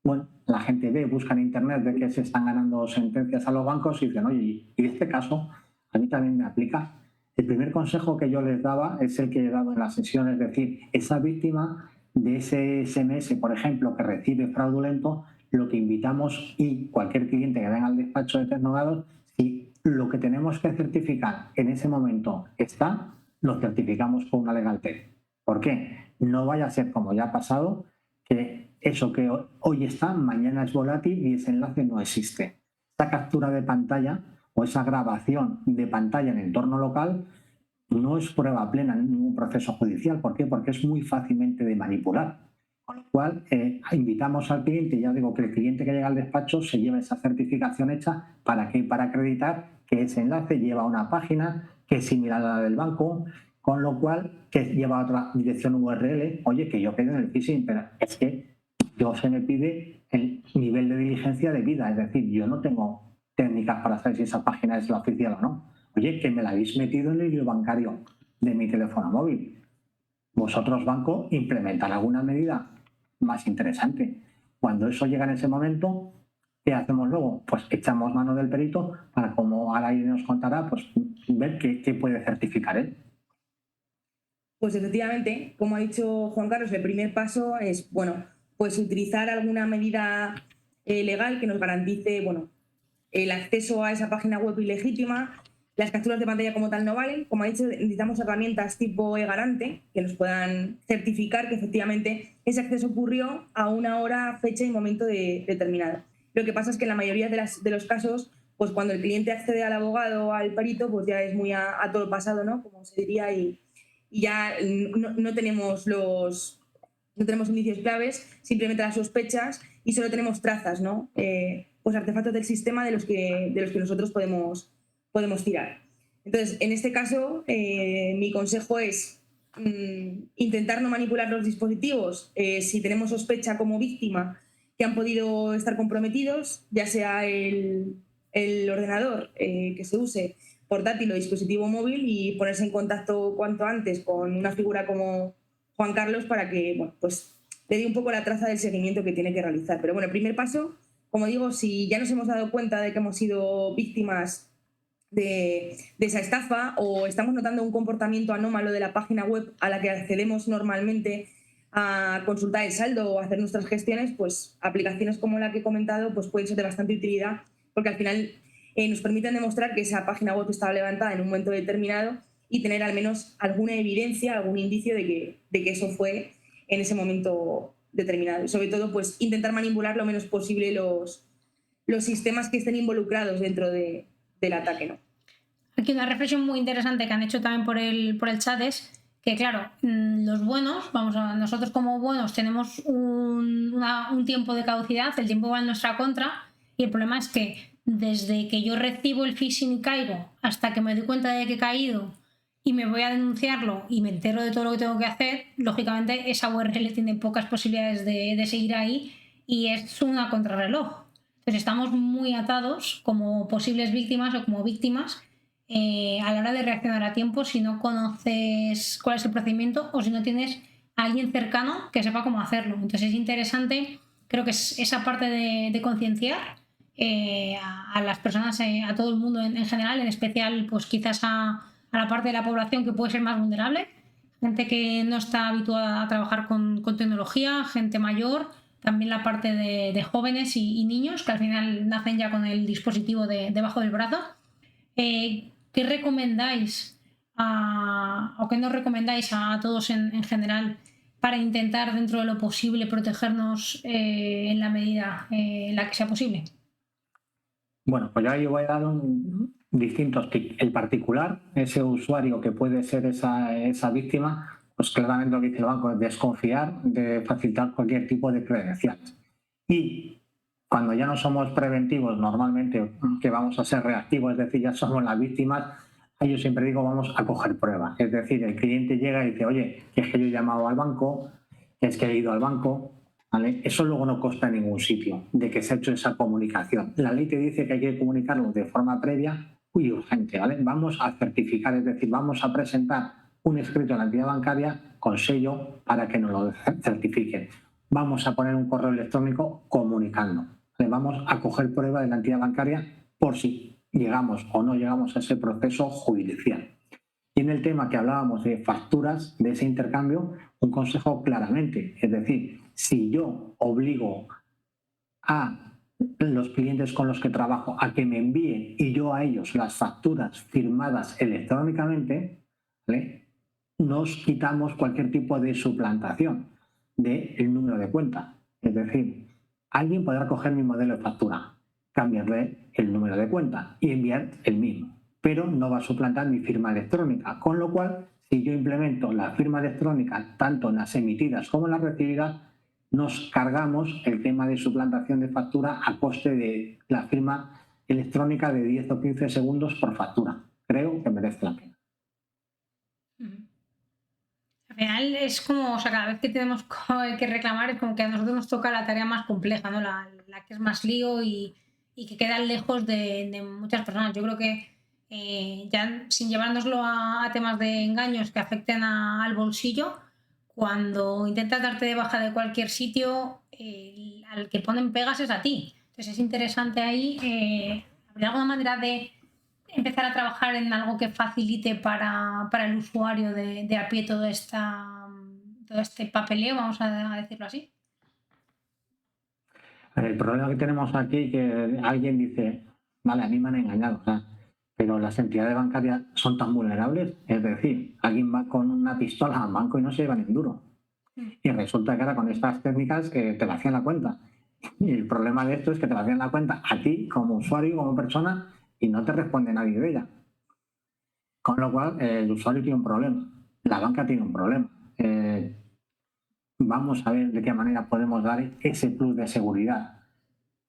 bueno, la gente busca en internet de que se están ganando sentencias a los bancos y dicen, oye, y este caso a mí también me aplica. El primer consejo que yo les daba es el que he dado en la sesión, es decir, esa víctima de ese SMS, por ejemplo, que recibe fraudulento, lo que invitamos, y cualquier cliente que venga al despacho de Tecnogados, si lo que tenemos que certificar en ese momento está, lo certificamos con una legal tech. ¿Por qué? No vaya a ser, como ya ha pasado, que eso que hoy está, mañana es volátil y ese enlace no existe. Esa captura de pantalla o esa grabación de pantalla en entorno local no es prueba plena en ningún proceso judicial. ¿Por qué? Porque es muy fácilmente de manipular. Con lo cual, invitamos al cliente, ya digo que el cliente que llega al despacho se lleva esa certificación hecha. ¿Para qué? Para acreditar que ese enlace lleva a una página que es similar a la del banco, con lo cual que lleva a otra dirección URL. Oye, que yo quedo en el phishing, pero es que yo se me pide el nivel de diligencia de vida, es decir, yo no tengo técnicas para saber si esa página es la oficial o no. Oye, que me la habéis metido en el hilo bancario de mi teléfono móvil. Vosotros, banco, implementar alguna medida más interesante. Cuando eso llega en ese momento, ¿qué hacemos luego? Pues echamos mano del perito para, como ahora nos contará, pues ver qué puede certificar él. Pues efectivamente, como ha dicho Juan Carlos, el primer paso es, bueno, pues utilizar alguna medida legal que nos garantice, bueno, el acceso a esa página web ilegítima. Las capturas de pantalla como tal no valen. Como ha dicho, necesitamos herramientas tipo eGarante que nos puedan certificar que efectivamente ese acceso ocurrió a una hora, fecha y momento determinado. Lo que pasa es que en la mayoría de los casos, pues cuando el cliente accede al abogado o al perito, pues ya es muy a todo pasado, ¿no? Como se diría, y ya no tenemos indicios claves, simplemente las sospechas, y solo tenemos trazas, ¿no? Pues artefactos del sistema de los que nosotros podemos tirar. Entonces, en este caso, mi consejo es intentar no manipular los dispositivos si tenemos sospecha como víctima que han podido estar comprometidos, ya sea el ordenador que se use, portátil o dispositivo móvil, y ponerse en contacto cuanto antes con una figura como Juan Carlos para que, bueno, pues le dé un poco la traza del seguimiento que tiene que realizar. Pero bueno, el primer paso, como digo, si ya nos hemos dado cuenta de que hemos sido víctimas de esa estafa o estamos notando un comportamiento anómalo de la página web a la que accedemos normalmente a consultar el saldo o hacer nuestras gestiones, pues aplicaciones como la que he comentado pues pueden ser de bastante utilidad, porque al final nos permiten demostrar que esa página web estaba levantada en un momento determinado y tener al menos alguna evidencia, algún indicio de que eso fue en ese momento determinado. Y sobre todo, pues intentar manipular lo menos posible los sistemas que estén involucrados dentro del ataque, ¿no? Aquí una reflexión muy interesante que han hecho también por el chat es que, claro, los buenos, nosotros como buenos tenemos un tiempo de caducidad, el tiempo va en nuestra contra, y el problema es que desde que yo recibo el phishing y caigo hasta que me doy cuenta de que he caído y me voy a denunciarlo y me entero de todo lo que tengo que hacer, lógicamente esa URL tiene pocas posibilidades de seguir ahí y es una contrarreloj. Entonces estamos muy atados como posibles víctimas o como víctimas a la hora de reaccionar a tiempo si no conoces cuál es el procedimiento o si no tienes a alguien cercano que sepa cómo hacerlo. Entonces es interesante, creo que es esa parte de concienciar a las personas, a todo el mundo en general, en especial pues quizás a la parte de la población que puede ser más vulnerable, gente que no está habituada a trabajar con tecnología, gente mayor, también la parte de jóvenes y niños que al final nacen ya con el dispositivo debajo del brazo. ¿Qué recomendáis o qué nos recomendáis a todos en general para intentar dentro de lo posible protegernos en la medida en la que sea posible? Bueno, pues yo ahí voy a dar distintos tips. El particular, ese usuario que puede ser esa víctima, pues claramente lo que dice el banco es desconfiar de facilitar cualquier tipo de credenciales. Y cuando ya no somos preventivos, normalmente que vamos a ser reactivos, es decir, ya somos las víctimas, yo siempre digo vamos a coger pruebas. Es decir, el cliente llega y dice, oye, que es que yo he llamado al banco, es que he ido al banco, ¿vale? Eso luego no consta en ningún sitio de que se ha hecho esa comunicación. La ley te dice que hay que comunicarlo de forma previa y urgente, ¿vale? Vamos a certificar, es decir, vamos a presentar un escrito a la entidad bancaria con sello para que nos lo certifiquen. Vamos a poner un correo electrónico comunicando. Vamos a coger prueba de la entidad bancaria por si llegamos o no llegamos a ese proceso judicial. Y en el tema que hablábamos de facturas, de ese intercambio, un consejo claramente, es decir, si yo obligo a los clientes con los que trabajo a que me envíen y yo a ellos las facturas firmadas electrónicamente, ¿vale?, nos quitamos cualquier tipo de suplantación del número de cuenta. Es decir, alguien podrá coger mi modelo de factura, cambiarle el número de cuenta y enviar el mismo, pero no va a suplantar mi firma electrónica, con lo cual, si yo implemento la firma electrónica tanto en las emitidas como en las recibidas, nos cargamos el tema de suplantación de factura a coste de la firma electrónica de 10 o 15 segundos por factura. Creo que merece la pena. Al final es como, o sea, cada vez que tenemos que reclamar es como que a nosotros nos toca la tarea más compleja, ¿no? La que es más lío y que queda lejos de muchas personas. Yo creo que ya sin llevárnoslo a temas de engaños que afecten al bolsillo, cuando intentas darte de baja de cualquier sitio, al que ponen pegas es a ti. Entonces es interesante ahí, ¿habría alguna manera de empezar a trabajar en algo que facilite para el usuario de a pie todo este papeleo, vamos a decirlo así? El problema que tenemos aquí es que alguien dice, vale, a mí me han engañado, o sea, pero las entidades bancarias son tan vulnerables, es decir, alguien va con una pistola al banco y no se lleva ni un duro. Y resulta que ahora con estas técnicas que te vacían la cuenta. Y el problema de esto es que te vacían la cuenta a ti como usuario, como persona, y no te responde nadie de ella. Con lo cual, el usuario tiene un problema, la banca tiene un problema. Vamos a ver de qué manera podemos dar ese plus de seguridad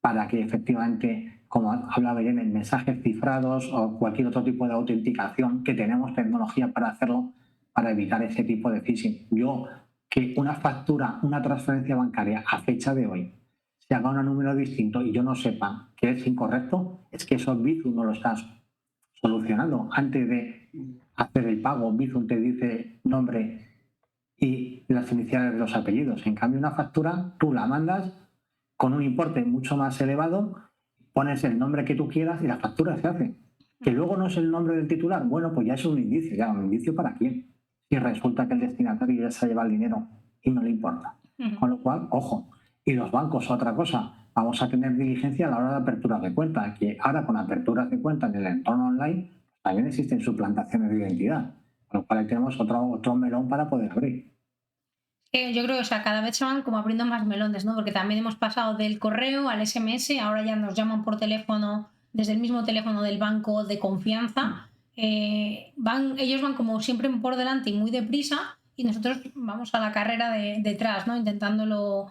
para que efectivamente, como hablaba Irene, mensajes cifrados o cualquier otro tipo de autenticación, que tenemos tecnología para hacerlo, para evitar ese tipo de phishing. Yo, que una factura, una transferencia bancaria a fecha de hoy se haga un número distinto y yo no sepa que es incorrecto, es que eso Bizum no lo estás solucionando. Antes de hacer el pago, Bizum te dice nombre y las iniciales de los apellidos. En cambio, una factura tú la mandas con un importe mucho más elevado, pones el nombre que tú quieras y la factura se hace. Que luego no es el nombre del titular, bueno, pues ya es un indicio. ¿Ya un indicio para quién? Si resulta que el destinatario ya se lleva el dinero y no le importa. Con lo cual, ojo. Y los bancos, otra cosa, vamos a tener diligencia a la hora de apertura de cuenta, que ahora con aperturas de cuenta en el entorno online también existen suplantaciones de identidad, con lo cual ahí tenemos otro melón para poder abrir. Yo creo que, o sea, cada vez se van como abriendo más melones, ¿no? Porque también hemos pasado del correo al SMS, ahora ya nos llaman por teléfono, desde el mismo teléfono del banco de confianza. Ellos van como siempre por delante y muy deprisa, y nosotros vamos a la carrera detrás, ¿no? Intentándolo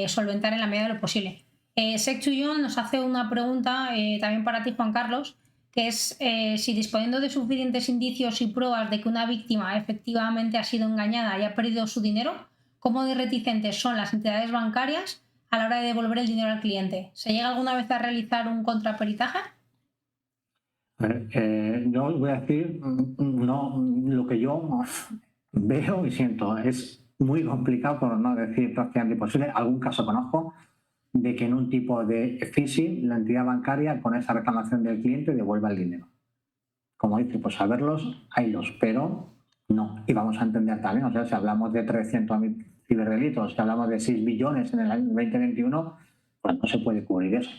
solventar en la medida de lo posible. Sec2Yon nos hace una pregunta también para ti, Juan Carlos, que es si disponiendo de suficientes indicios y pruebas de que una víctima efectivamente ha sido engañada y ha perdido su dinero, ¿cómo de reticentes son las entidades bancarias a la hora de devolver el dinero al cliente? ¿Se llega alguna vez a realizar un contraperitaje? Yo os voy a decir lo que yo veo y siento. Es muy complicado, por no decir prácticamente imposible. Algún caso conozco de que en un tipo de phishing la entidad bancaria con esa reclamación del cliente devuelva el dinero. Como dice, pues saberlos, haylos, pero no. Y vamos a entender también, o sea, si hablamos de 300.000 ciberdelitos, si hablamos de 6 billones en el año 2021, pues no se puede cubrir eso.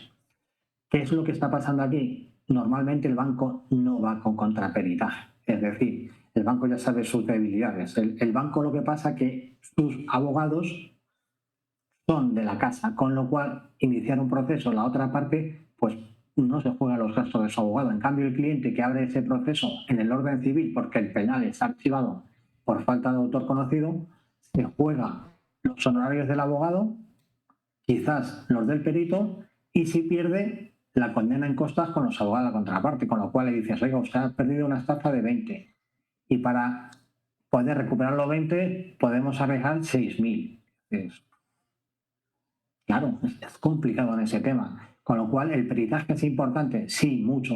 ¿Qué es lo que está pasando aquí? Normalmente el banco no va con contraperitaje, es decir, el banco ya sabe sus debilidades. El banco lo que pasa es que sus abogados son de la casa, con lo cual iniciar un proceso, la otra parte, pues no se juega los gastos de su abogado. En cambio, el cliente que abre ese proceso en el orden civil porque el penal está archivado por falta de autor conocido, se juega los honorarios del abogado, quizás los del perito, y si pierde, la condena en costas con los abogados de la contraparte, con lo cual le dices, oiga, usted ha perdido una estafa de 20 y para poder recuperar los 20 podemos arriesgar 6.000. Claro, es complicado en ese tema. Con lo cual, ¿el peritaje es importante? Sí, mucho.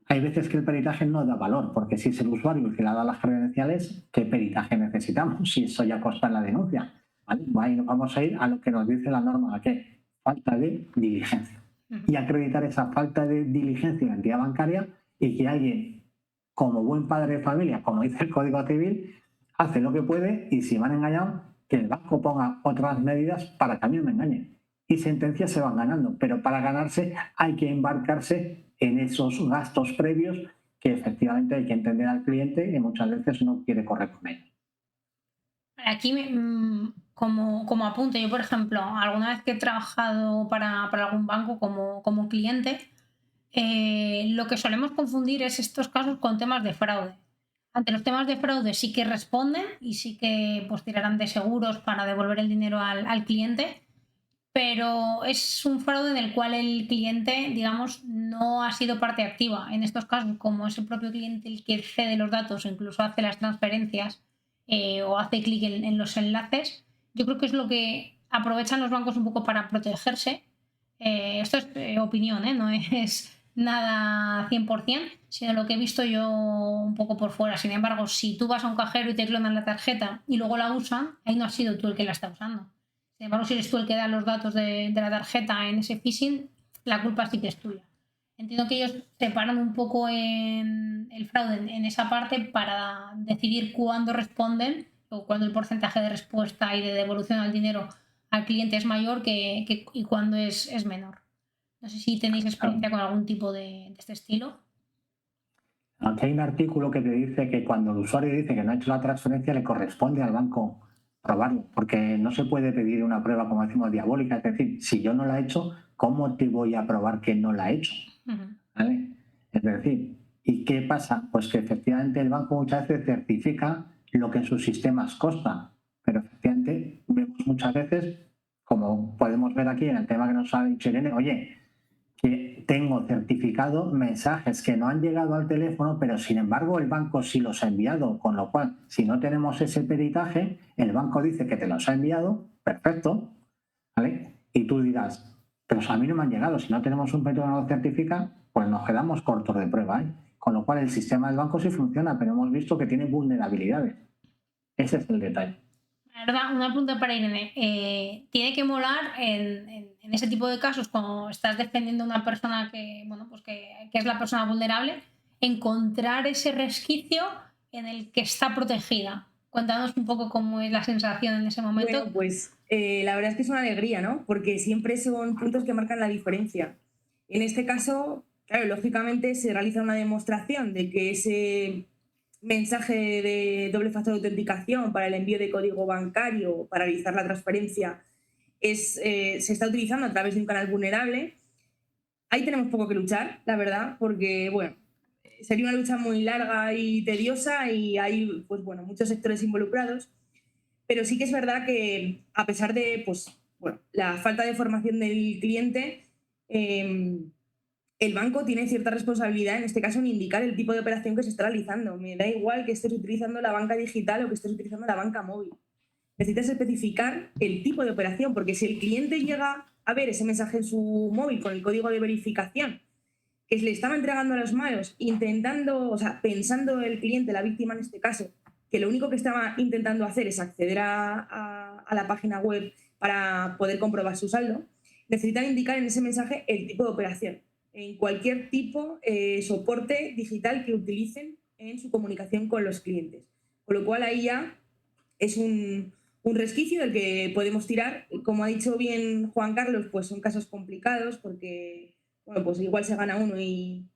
Hay veces que el peritaje no da valor, porque si es el usuario el que le ha dado las credenciales, ¿qué peritaje necesitamos? Si eso ya consta en la denuncia. ¿Vale? Ahí nos vamos a ir a lo que nos dice la norma, que falta de diligencia. Y acreditar esa falta de diligencia en la entidad bancaria y que alguien, como buen padre de familia, como dice el Código Civil, hace lo que puede y si me han engañado, que el banco ponga otras medidas para que a mí me engañen. Y sentencias se van ganando, pero para ganarse hay que embarcarse en esos gastos previos que efectivamente hay que entender al cliente y muchas veces no quiere correr con ellos. Aquí, como apunte, yo por ejemplo, alguna vez que he trabajado para algún banco como cliente, lo que solemos confundir es estos casos con temas de fraude. Ante los temas de fraude sí que responden y sí que pues, tirarán de seguros para devolver el dinero al cliente, pero es un fraude en el cual el cliente, digamos, no ha sido parte activa. En estos casos, como es el propio cliente el que cede los datos o incluso hace las transferencias o hace clic en los enlaces, yo creo que es lo que aprovechan los bancos un poco para protegerse. Esto es opinión, no es nada 100%, sino lo que he visto yo un poco por fuera. Sin embargo, si tú vas a un cajero y te clonan la tarjeta y luego la usan, ahí no has sido tú el que la está usando. Sin embargo, si eres tú el que da los datos de la tarjeta en ese phishing, la culpa sí que es tuya. Entiendo que ellos separan un poco en el fraude en esa parte para decidir cuándo responden o cuándo el porcentaje de respuesta y de devolución al dinero al cliente es mayor y cuándo es menor. No sé si tenéis experiencia con algún tipo de este estilo. Aquí hay un artículo que te dice que cuando el usuario dice que no ha hecho la transferencia le corresponde al banco probarlo, porque no se puede pedir una prueba, como decimos, diabólica. Es decir, si yo no la he hecho, ¿cómo te voy a probar que no la he hecho? ¿Vale? Es decir, ¿y qué pasa? Pues que efectivamente el banco muchas veces certifica lo que en sus sistemas consta, pero efectivamente vemos muchas veces, como podemos ver aquí en el tema que nos ha dicho Irene, oye, que tengo certificado mensajes que no han llegado al teléfono, pero sin embargo el banco sí los ha enviado, con lo cual, si no tenemos ese peritaje, el banco dice que te los ha enviado, perfecto, ¿vale? Y tú dirás, pero a mí no me han llegado, si no tenemos un perito que nos lo certifica, pues nos quedamos cortos de prueba, ¿eh? Con lo cual el sistema del banco sí funciona, pero hemos visto que tiene vulnerabilidades. Ese es el detalle. La verdad, una pregunta para Irene. Tiene que molar en ese tipo de casos, cuando estás defendiendo a una persona que, bueno, pues que es la persona vulnerable, encontrar ese resquicio en el que está protegida. Cuéntanos un poco cómo es la sensación en ese momento. Bueno, pues la verdad es que es una alegría, ¿no? Porque siempre son puntos que marcan la diferencia. En este caso, claro, lógicamente se realiza una demostración de que ese mensaje de doble factor de autenticación para el envío de código bancario, para realizar la transferencia, se está utilizando a través de un canal vulnerable. Ahí tenemos poco que luchar, la verdad, porque, bueno, sería una lucha muy larga y tediosa y hay, pues bueno, muchos sectores involucrados. Pero sí que es verdad que, a pesar de pues, bueno, la falta de formación del cliente, el banco tiene cierta responsabilidad, en este caso, en indicar el tipo de operación que se está realizando. Me da igual que estés utilizando la banca digital o que estés utilizando la banca móvil. Necesitas especificar el tipo de operación, porque si el cliente llega a ver ese mensaje en su móvil con el código de verificación que le estaba entregando a los malos, intentando, o sea, pensando el cliente, la víctima en este caso, que lo único que estaba intentando hacer es acceder a la página web para poder comprobar su saldo, necesitan indicar en ese mensaje el tipo de operación, en cualquier tipo de soporte digital que utilicen en su comunicación con los clientes. Con lo cual ahí ya es un resquicio del que podemos tirar. Como ha dicho bien Juan Carlos, pues son casos complicados porque, bueno, pues igual se gana uno y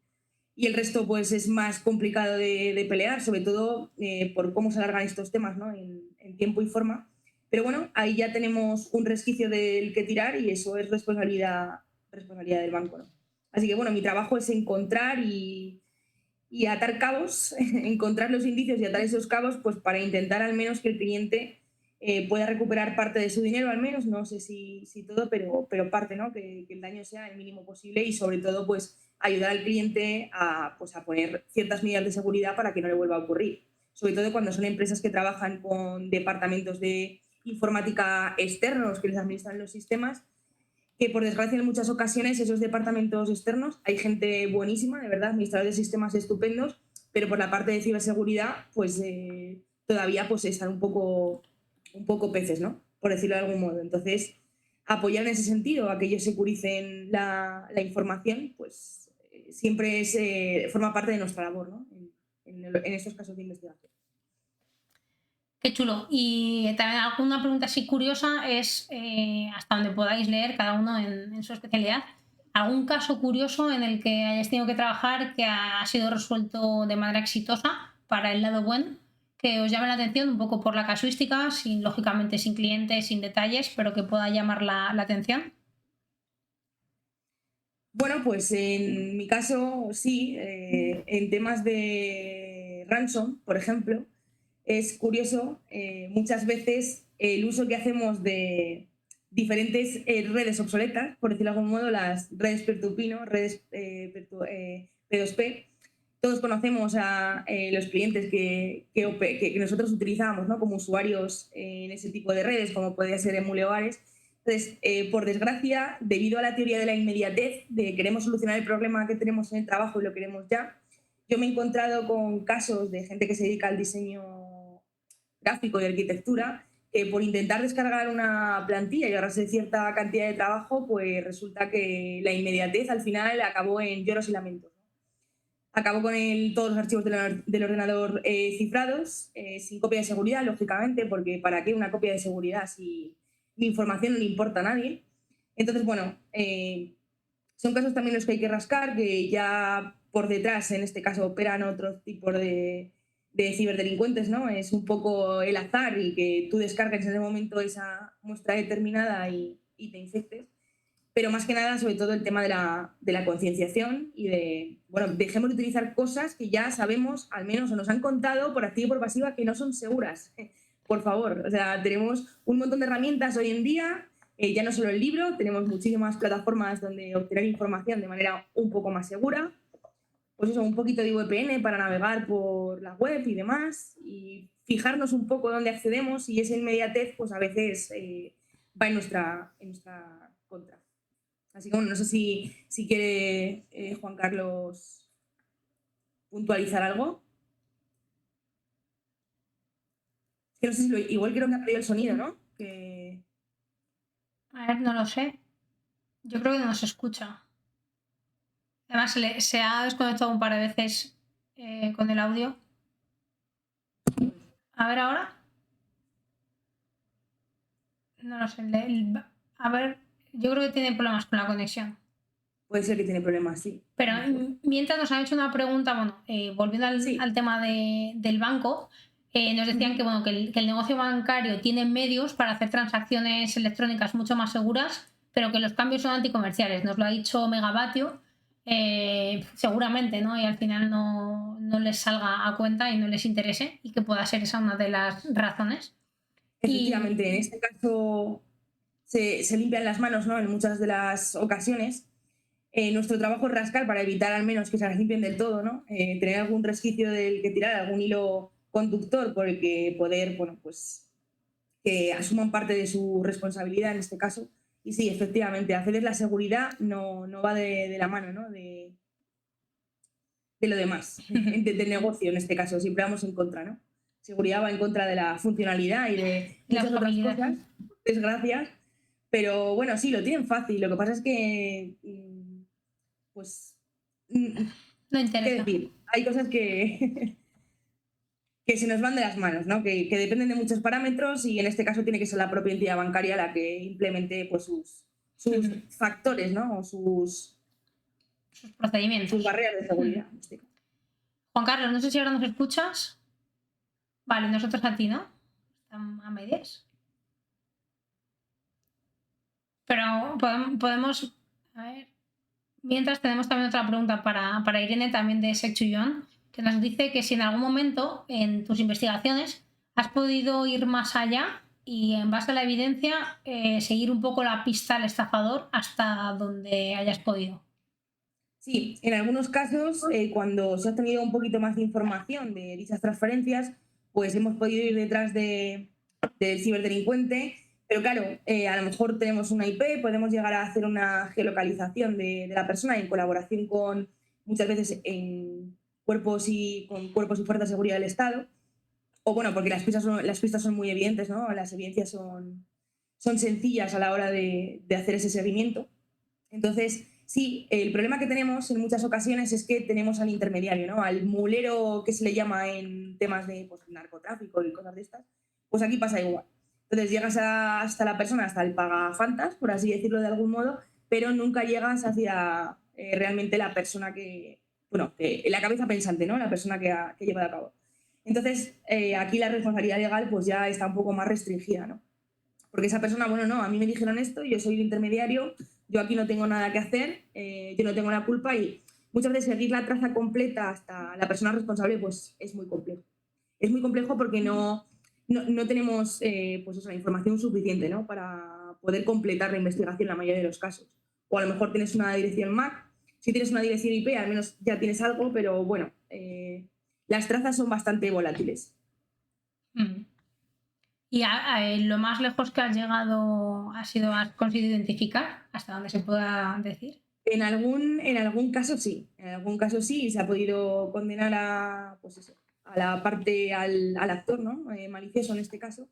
el resto pues es más complicado de pelear, sobre todo por cómo se alargan estos temas, ¿no? en tiempo y forma. Pero bueno, ahí ya tenemos un resquicio del que tirar y eso es responsabilidad del banco, ¿no? Así que bueno, mi trabajo es encontrar y atar cabos, encontrar los indicios y atar esos cabos, pues para intentar al menos que el cliente pueda recuperar parte de su dinero, al menos, no sé si todo, pero parte, ¿no? Que el daño sea el mínimo posible y sobre todo, pues ayudar al cliente pues, a poner ciertas medidas de seguridad para que no le vuelva a ocurrir. Sobre todo cuando son empresas que trabajan con departamentos de informática externos que les administran los sistemas, que por desgracia en muchas ocasiones esos departamentos externos hay gente buenísima, de verdad, administradores de sistemas estupendos, pero por la parte de ciberseguridad pues todavía pues están un poco peces, ¿no? Por decirlo de algún modo. Entonces, apoyar en ese sentido a que ellos securicen la información, pues siempre forma parte de nuestra labor, ¿no? En estos casos de investigación. Qué chulo. Y también alguna pregunta así curiosa es, hasta donde podáis leer cada uno en su especialidad, ¿algún caso curioso en el que hayáis tenido que trabajar que ha sido resuelto de manera exitosa para el lado bueno, que os llame la atención un poco por la casuística, lógicamente sin clientes, sin detalles, pero que pueda llamar la atención? Bueno, pues en mi caso sí, en temas de ransom, por ejemplo, es curioso muchas veces el uso que hacemos de diferentes redes obsoletas, por decirlo de algún modo, las redes peer-to-peer, ¿no? Redes P2P. Todos conocemos a los clientes que nosotros utilizamos, ¿no? Como usuarios en ese tipo de redes, como podría ser Emulevares. Entonces, por desgracia, debido a la teoría de la inmediatez, de queremos solucionar el problema que tenemos en el trabajo y lo queremos ya, yo me he encontrado con casos de gente que se dedica al diseño gráfico y arquitectura, que por intentar descargar una plantilla y ahorrarse cierta cantidad de trabajo, pues resulta que la inmediatez al final acabó en lloros y lamentos. Acabó con todos los archivos del ordenador cifrados, sin copia de seguridad, lógicamente, porque ¿para qué una copia de seguridad si mi información no le importa a nadie? Entonces, bueno, son casos también los que hay que rascar, que ya por detrás, en este caso, operan otros tipos de ciberdelincuentes, ¿no? Es un poco el azar y que tú descargues en ese momento esa muestra determinada y te infectes. Pero más que nada, sobre todo el tema de la concienciación y de, bueno, dejemos de utilizar cosas que ya sabemos, al menos o nos han contado por activa y por pasiva, que no son seguras. Por favor, o sea, tenemos un montón de herramientas hoy en día, ya no solo el libro, tenemos muchísimas plataformas donde obtener información de manera un poco más segura. Pues eso, un poquito de VPN para navegar por la web y demás, y fijarnos un poco dónde accedemos, y esa inmediatez, pues a veces va en nuestra contra. Así que bueno, no sé si quiere Juan Carlos puntualizar algo. Es que no sé si igual creo que ha perdido el sonido, ¿no? A ver, no lo sé. Yo creo que no se escucha. Además, se ha desconectado un par de veces con el audio. A ver ahora. No lo sé. A ver, yo creo que tiene problemas con la conexión. Puede ser que tiene problemas, sí. Pero mientras nos han hecho una pregunta, bueno, volviendo al tema del banco, nos decían que, bueno, que el negocio bancario tiene medios para hacer transacciones electrónicas mucho más seguras, pero que los cambios son anticomerciales. Nos lo ha dicho Megavatio, seguramente, ¿no? Y al final no les salga a cuenta y no les interese, y que pueda ser esa una de las razones. Efectivamente, en este caso se limpian las manos, ¿no? En muchas de las ocasiones. Nuestro trabajo es rascar para evitar al menos que se las limpien del todo, ¿no? Tener algún resquicio del que tirar, algún hilo conductor por el que poder, bueno, pues que asuman parte de su responsabilidad en este caso. Y sí, efectivamente, hacerles la seguridad no va de la mano, ¿no? De lo demás, del negocio en este caso, siempre vamos en contra, ¿no? Seguridad va en contra de la funcionalidad y de muchas otras cosas, desgracias. Pero bueno, sí, lo tienen fácil. Lo que pasa es que pues no interesa. ¿Qué decir? Hay cosas que se nos van de las manos, ¿no? Que dependen de muchos parámetros, y en este caso tiene que ser la propia entidad bancaria la que implemente pues, sus factores, ¿no? O sus procedimientos. Sus barreras de seguridad. Juan Carlos, no sé si ahora nos escuchas. Vale, nosotros a ti, ¿no? Están a medias. Pero podemos, a ver, Mientras tenemos también otra pregunta para Irene, también de Sexuyon, que nos dice que si en algún momento en tus investigaciones has podido ir más allá y en base a la evidencia seguir un poco la pista al estafador hasta donde hayas podido. Sí, en algunos casos, cuando se ha tenido un poquito más de información de dichas transferencias, pues hemos podido ir detrás del ciberdelincuente, pero claro, a lo mejor tenemos una IP, podemos llegar a hacer una geolocalización de la persona en colaboración con, muchas veces, con cuerpos y fuerzas de seguridad del Estado, o bueno, porque las pistas son muy evidentes, ¿no? Las evidencias son sencillas a la hora de hacer ese seguimiento. Entonces, sí, el problema que tenemos en muchas ocasiones es que tenemos al intermediario, ¿no? Al mulero, que se le llama en temas de pues, narcotráfico y cosas de estas. Pues aquí pasa igual. Entonces llegas hasta la persona, hasta el pagafantas, por así decirlo de algún modo, pero nunca llegas hacia realmente la persona la cabeza pensante, ¿no? La persona que lleva a cabo. Entonces, aquí la responsabilidad legal pues ya está un poco más restringida, ¿no? Porque esa persona, bueno, no, a mí me dijeron esto, yo soy el intermediario, yo aquí no tengo nada que hacer, yo no tengo la culpa y muchas veces seguir la traza completa hasta la persona responsable pues es muy complejo. Es muy complejo porque no tenemos pues eso, la información suficiente, ¿no? Para poder completar la investigación en la mayoría de los casos. O a lo mejor tienes una dirección MAC, si tienes una dirección IP al menos ya tienes algo, pero bueno, las trazas son bastante volátiles. ¿Y lo más lejos que has llegado has conseguido identificar hasta donde se pueda decir? En algún caso sí, y se ha podido condenar pues eso, a la parte, al actor, ¿no? Malicioso en este caso,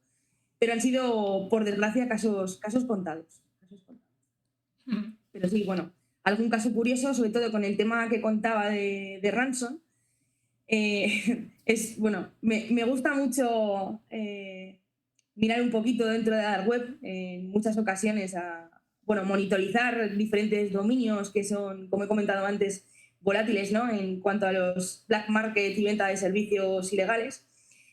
pero han sido, por desgracia, casos contados. Pero sí, bueno, algún caso curioso, sobre todo con el tema que contaba de Ransom, bueno, me gusta mucho mirar un poquito dentro de la dark web en muchas ocasiones monitorizar diferentes dominios que son, como he comentado antes, volátiles, ¿no? En cuanto a los black market y venta de servicios ilegales.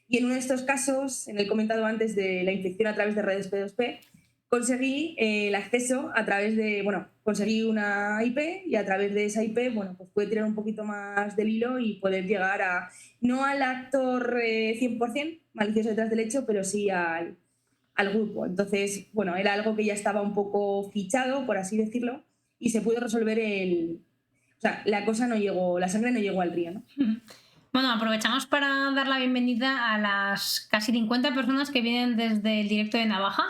Y en uno de estos casos, en el comentado antes de la infección a través de redes P2P, conseguí el acceso a través de, conseguí una IP y a través de esa IP, pues pude tirar un poquito más del hilo y poder llegar no al actor 100% malicioso detrás del hecho, pero sí al grupo. Entonces, bueno, era algo que ya estaba un poco fichado, por así decirlo, y se pudo resolver o sea, la sangre no llegó al río, ¿no? Bueno, aprovechamos para dar la bienvenida a las casi 50 personas que vienen desde el directo de Navaja.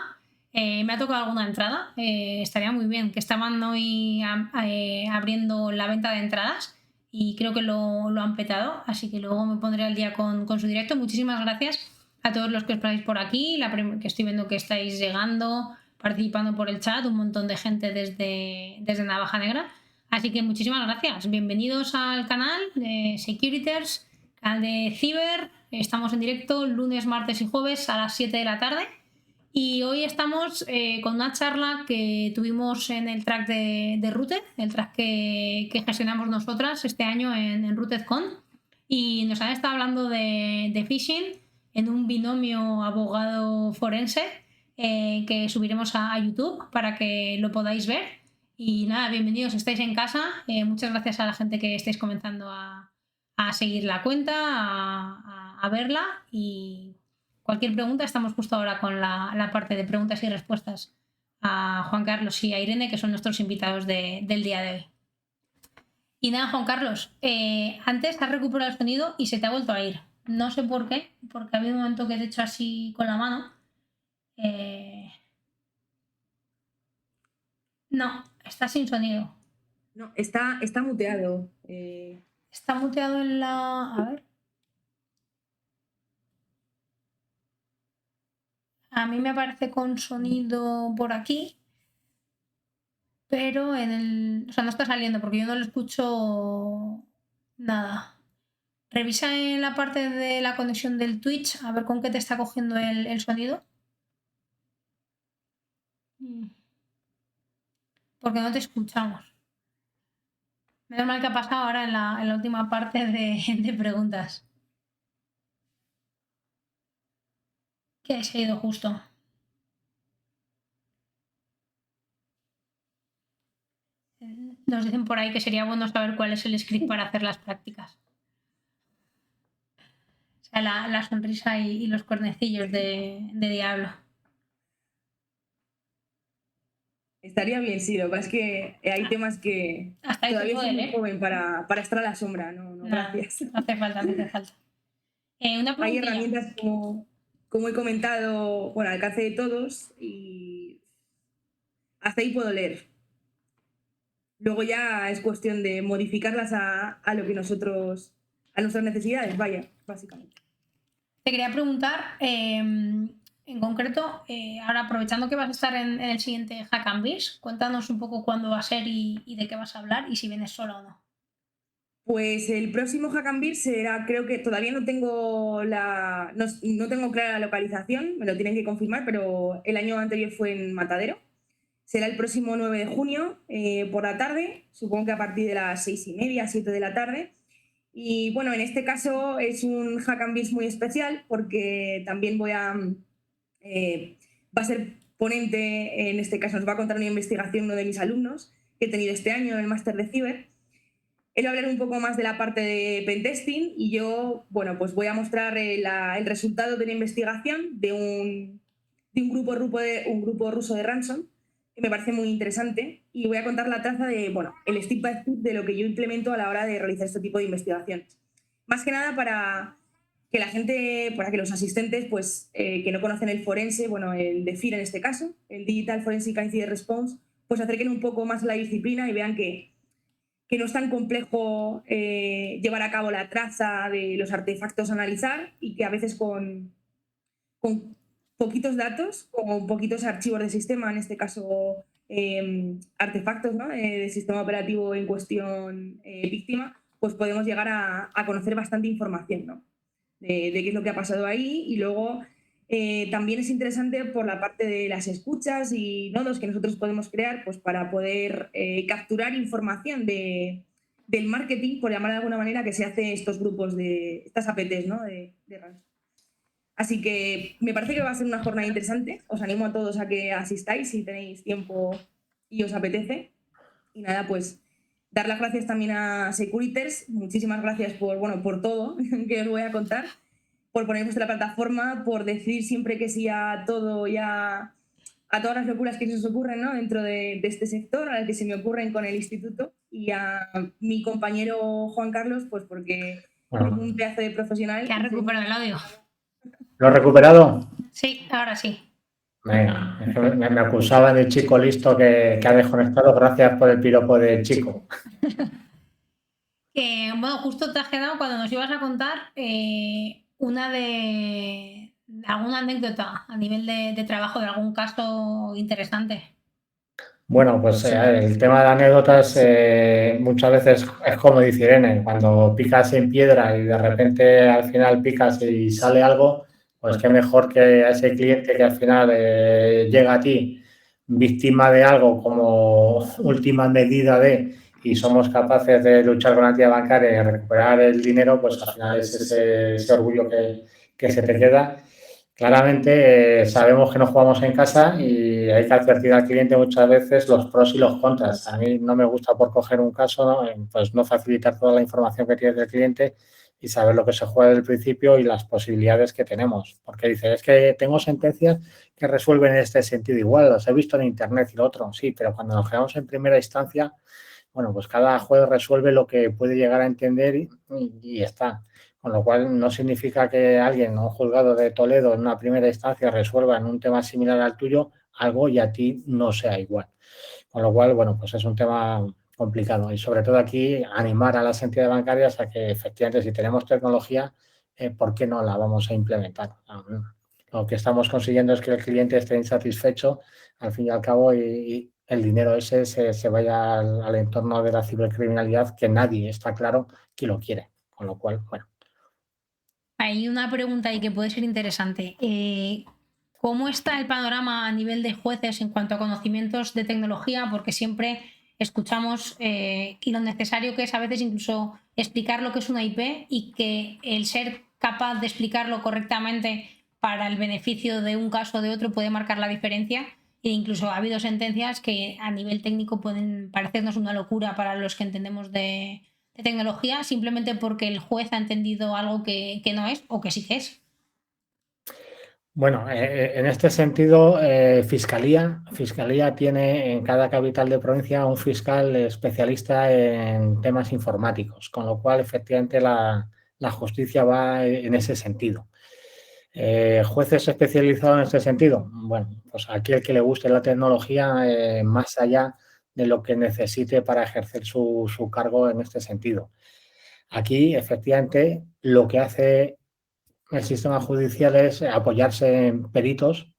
Me ha tocado alguna entrada, estaría muy bien, que estaban hoy abriendo la venta de entradas y creo que lo han petado, así que luego me pondré al día con su directo. Muchísimas gracias a todos los que os pasáis por aquí, que estoy viendo que estáis llegando, participando por el chat, un montón de gente desde Navaja Negra. Así que muchísimas gracias. Bienvenidos al canal de Securiters, canal de Ciber. Estamos en directo lunes, martes y jueves a las 7 de la tarde. Y hoy estamos con una charla que tuvimos en el track de Rooted, el track que gestionamos nosotras este año en RootedCon. Y nos han estado hablando de phishing en un binomio abogado forense que subiremos a YouTube para que lo podáis ver. Y nada, bienvenidos, estáis en casa. Muchas gracias a la gente que estáis comenzando a seguir la cuenta, a verla. Y cualquier pregunta, estamos justo ahora con la parte de preguntas y respuestas a Juan Carlos y a Irene, que son nuestros invitados del día de hoy. Y nada, Juan Carlos, antes has recuperado el sonido y se te ha vuelto a ir. No sé por qué, porque había un momento que te he hecho así con la mano. No, está sin sonido. No, está muteado. Está muteado en la... A ver. A mí me aparece con sonido por aquí, pero o sea, no está saliendo porque yo no lo escucho nada. Revisa en la parte de la conexión del Twitch a ver con qué te está cogiendo el sonido. Porque no te escuchamos. Menos mal que ha pasado ahora en la última parte de preguntas. Que se ha ido justo. Nos dicen por ahí que sería bueno saber cuál es el script para hacer las prácticas. O sea, la sonrisa y los cuernecillos de Diablo. Estaría bien, sí, lo que pasa es que hay temas que Hasta ahí se todavía puede soy muy leer. joven para estar a la sombra, no, Nada, gracias. no hace falta, no hace falta. Una Hay preguntilla. herramientas como he comentado, bueno, al alcance de todos y hasta ahí puedo leer. Luego ya es cuestión de modificarlas a lo que nosotros, a nuestras necesidades, vaya, básicamente. Te quería preguntar, en concreto, ahora aprovechando que vas a estar en el siguiente Hack and Biz, cuéntanos un poco cuándo va a ser y de qué vas a hablar y si vienes sola o no. Pues el próximo Hack and Beer será, creo que todavía no tengo no tengo clara la localización, me lo tienen que confirmar, pero el año anterior fue en Matadero. Será el próximo 9 de junio por la tarde, supongo que a partir de las 6:30, 7 de la tarde. Y bueno, en este caso es un Hack and Beer muy especial porque también va a ser ponente, en este caso nos va a contar una investigación uno de mis alumnos que he tenido este año en el máster de Ciber. Él va a hablar un poco más de la parte de pentesting y yo, bueno, pues voy a mostrar el resultado de la investigación de un grupo ruso de ransom, que me parece muy interesante, y voy a contar la traza de, bueno, el step by step de lo que yo implemento a la hora de realizar este tipo de investigaciones. Más que nada para que la gente, para que los asistentes, pues, que no conocen el forense, bueno, el DFIR en este caso, el Digital Forensic Incident Response, pues acerquen un poco más a la disciplina y vean que no es tan complejo llevar a cabo la traza de los artefactos a analizar y que a veces con poquitos datos, con poquitos archivos de sistema, en este caso artefactos, ¿no? Del sistema operativo en cuestión víctima, pues podemos llegar a conocer bastante información, ¿no? de qué es lo que ha pasado ahí y luego también es interesante por la parte de las escuchas y nodos que nosotros podemos crear pues para poder capturar información del marketing, por llamar de alguna manera, que se hace estos grupos estas APTs, ¿no? de ransom. Así que me parece que va a ser una jornada interesante. Os animo a todos a que asistáis si tenéis tiempo y os apetece. Y nada, pues dar las gracias también a Securiters. Muchísimas gracias por todo que os voy a contar, por poner vuestra plataforma, por decir siempre que sí a todo y a todas las locuras que se os ocurren, ¿no? Dentro de este sector, al que se me ocurren con el instituto, y a mi compañero Juan Carlos, pues porque es un pedazo de profesional. Que ha recuperado el audio. ¿Lo has recuperado? Sí, ahora sí. Venga, me acusaban de chico listo que ha desconectado. Gracias por el piropo de chico. Bueno, justo te has quedado cuando nos ibas a contar una de alguna anécdota a nivel de trabajo, de algún caso interesante. Bueno, pues el tema de anécdotas muchas veces es como dice Irene, cuando picas en piedra y de repente al final picas y sale algo, pues qué mejor que a ese cliente que al final llega a ti víctima de algo como última medida y somos capaces de luchar con la entidad bancaria y recuperar el dinero, pues al final es ese orgullo que se te queda. Claramente sabemos que no jugamos en casa y hay que advertir al cliente muchas veces los pros y los contras. A mí no me gusta por coger un caso, ¿no? Pues no facilitar toda la información que tiene el cliente y saber lo que se juega desde el principio y las posibilidades que tenemos. Porque dice, es que tengo sentencias que resuelven en este sentido igual, los he visto en internet y lo otro, sí, pero cuando nos quedamos en primera instancia, bueno, pues cada juez resuelve lo que puede llegar a entender y está. Con lo cual no significa que alguien, un juzgado de Toledo en una primera instancia resuelva en un tema similar al tuyo algo y a ti no sea igual. Con lo cual, bueno, pues es un tema complicado y sobre todo aquí animar a las entidades bancarias a que efectivamente si tenemos tecnología, ¿por qué no la vamos a implementar? Lo que estamos consiguiendo es que el cliente esté insatisfecho al fin y al cabo y el dinero ese se vaya al entorno de la cibercriminalidad que nadie está claro que lo quiere. Con lo cual, bueno. Hay una pregunta ahí que puede ser interesante. ¿Cómo está el panorama a nivel de jueces en cuanto a conocimientos de tecnología? Porque siempre escuchamos lo necesario que es a veces incluso explicar lo que es una IP y que el ser capaz de explicarlo correctamente para el beneficio de un caso o de otro puede marcar la diferencia. E incluso ha habido sentencias que a nivel técnico pueden parecernos una locura para los que entendemos de tecnología, simplemente porque el juez ha entendido algo que no es o que sí que es. Bueno, en este sentido, Fiscalía tiene en cada capital de provincia un fiscal especialista en temas informáticos, con lo cual efectivamente la justicia va en ese sentido. ¿Jueces especializados en este sentido? Bueno, pues aquí el que le guste la tecnología, más allá de lo que necesite para ejercer su cargo en este sentido. Aquí, efectivamente, lo que hace el sistema judicial es apoyarse en peritos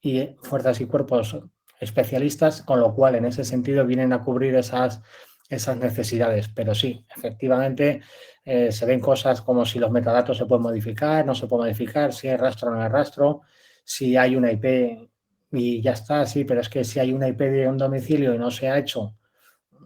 y fuerzas y cuerpos especialistas, con lo cual en ese sentido vienen a cubrir esas necesidades. Pero sí, efectivamente, se ven cosas como si los metadatos se pueden modificar, no se pueden modificar, si hay rastro o no hay rastro, si hay una IP y ya está, sí, pero es que si hay una IP de un domicilio y no se ha hecho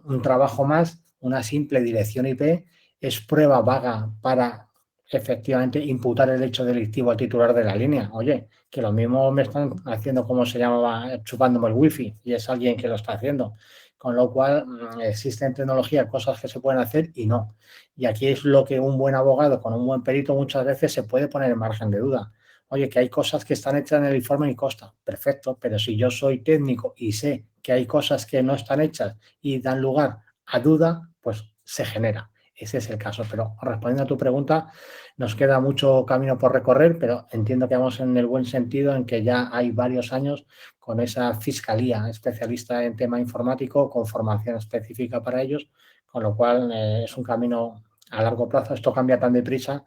un trabajo más, una simple dirección IP es prueba vaga para efectivamente imputar el hecho delictivo al titular de la línea. Oye, que lo mismo me están haciendo, como se llamaba, chupándome el wifi, y es alguien que lo está haciendo. Con lo cual, existe en tecnología cosas que se pueden hacer y no. Y aquí es lo que un buen abogado con un buen perito muchas veces se puede poner en margen de duda. Oye, que hay cosas que están hechas en el informe y consta. Perfecto, pero si yo soy técnico y sé que hay cosas que no están hechas y dan lugar a duda, pues se genera. Ese es el caso. Pero respondiendo a tu pregunta, nos queda mucho camino por recorrer, pero entiendo que vamos en el buen sentido en que ya hay varios años con esa fiscalía especialista en tema informático con formación específica para ellos, con lo cual es un camino a largo plazo. Esto cambia tan deprisa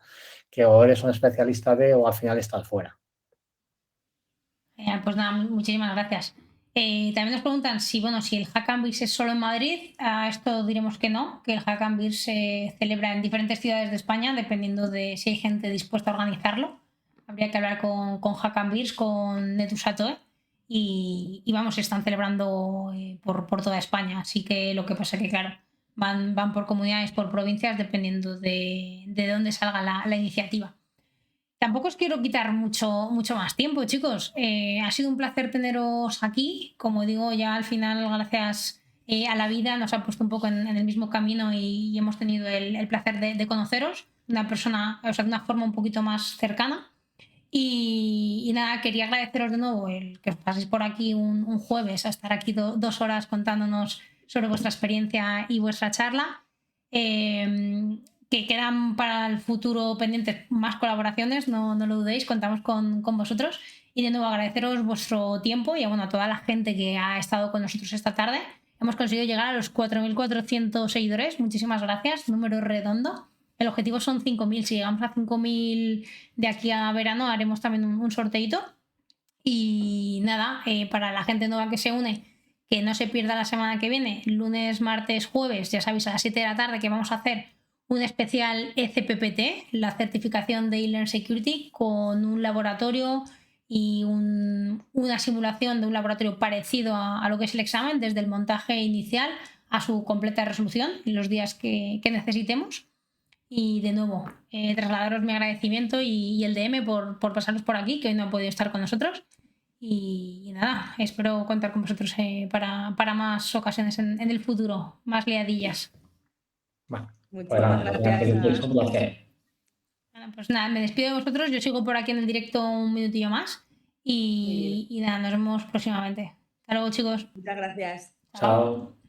que o eres un especialista de o al final estás fuera. Pues nada, muchísimas gracias. También nos preguntan si, bueno, si el Hack and Beers es solo en Madrid. A esto diremos que no, que el Hack and Beers se celebra en diferentes ciudades de España, dependiendo de si hay gente dispuesta a organizarlo. Habría que hablar con Hack and Beers, con Netusatoe, y vamos, se están celebrando por toda España. Así que lo que pasa es que, claro, van por comunidades, por provincias, dependiendo de dónde salga la iniciativa. Tampoco os quiero quitar mucho más tiempo, chicos. Ha sido un placer teneros aquí. Como digo, ya al final, gracias a la vida, nos ha puesto un poco en el mismo camino y hemos tenido el placer de conoceros de una persona, o sea, de una forma un poquito más cercana. Y nada, quería agradeceros de nuevo el que os paséis por aquí un jueves a estar aquí 2 horas contándonos sobre vuestra experiencia y vuestra charla. Que quedan para el futuro pendientes más colaboraciones, no lo dudéis, contamos con vosotros. Y de nuevo agradeceros vuestro tiempo y a toda la gente que ha estado con nosotros esta tarde. Hemos conseguido llegar a los 4.400 seguidores. Muchísimas gracias, número redondo. El objetivo son 5.000. Si llegamos a 5.000 de aquí a verano, haremos también un sorteito. Y nada, para la gente nueva que se une, que no se pierda la semana que viene, lunes, martes, jueves, ya sabéis, a las 7 de la tarde, que vamos a hacer un especial ECPPT, la certificación de E-Learn Security, con un laboratorio y una simulación de un laboratorio parecido a lo que es el examen, desde el montaje inicial a su completa resolución en los días que necesitemos. Y de nuevo, trasladaros mi agradecimiento y el DM por pasaros por aquí, que hoy no han podido estar con nosotros. Y nada, espero contar con vosotros para más ocasiones en el futuro, más liadillas. Bueno, Muchísimas gracias. Un placer. Bueno, pues nada, me despido de vosotros. Yo sigo por aquí en el directo un minutillo más. Y nada, nos vemos próximamente. Hasta luego, chicos. Muchas gracias. Chao.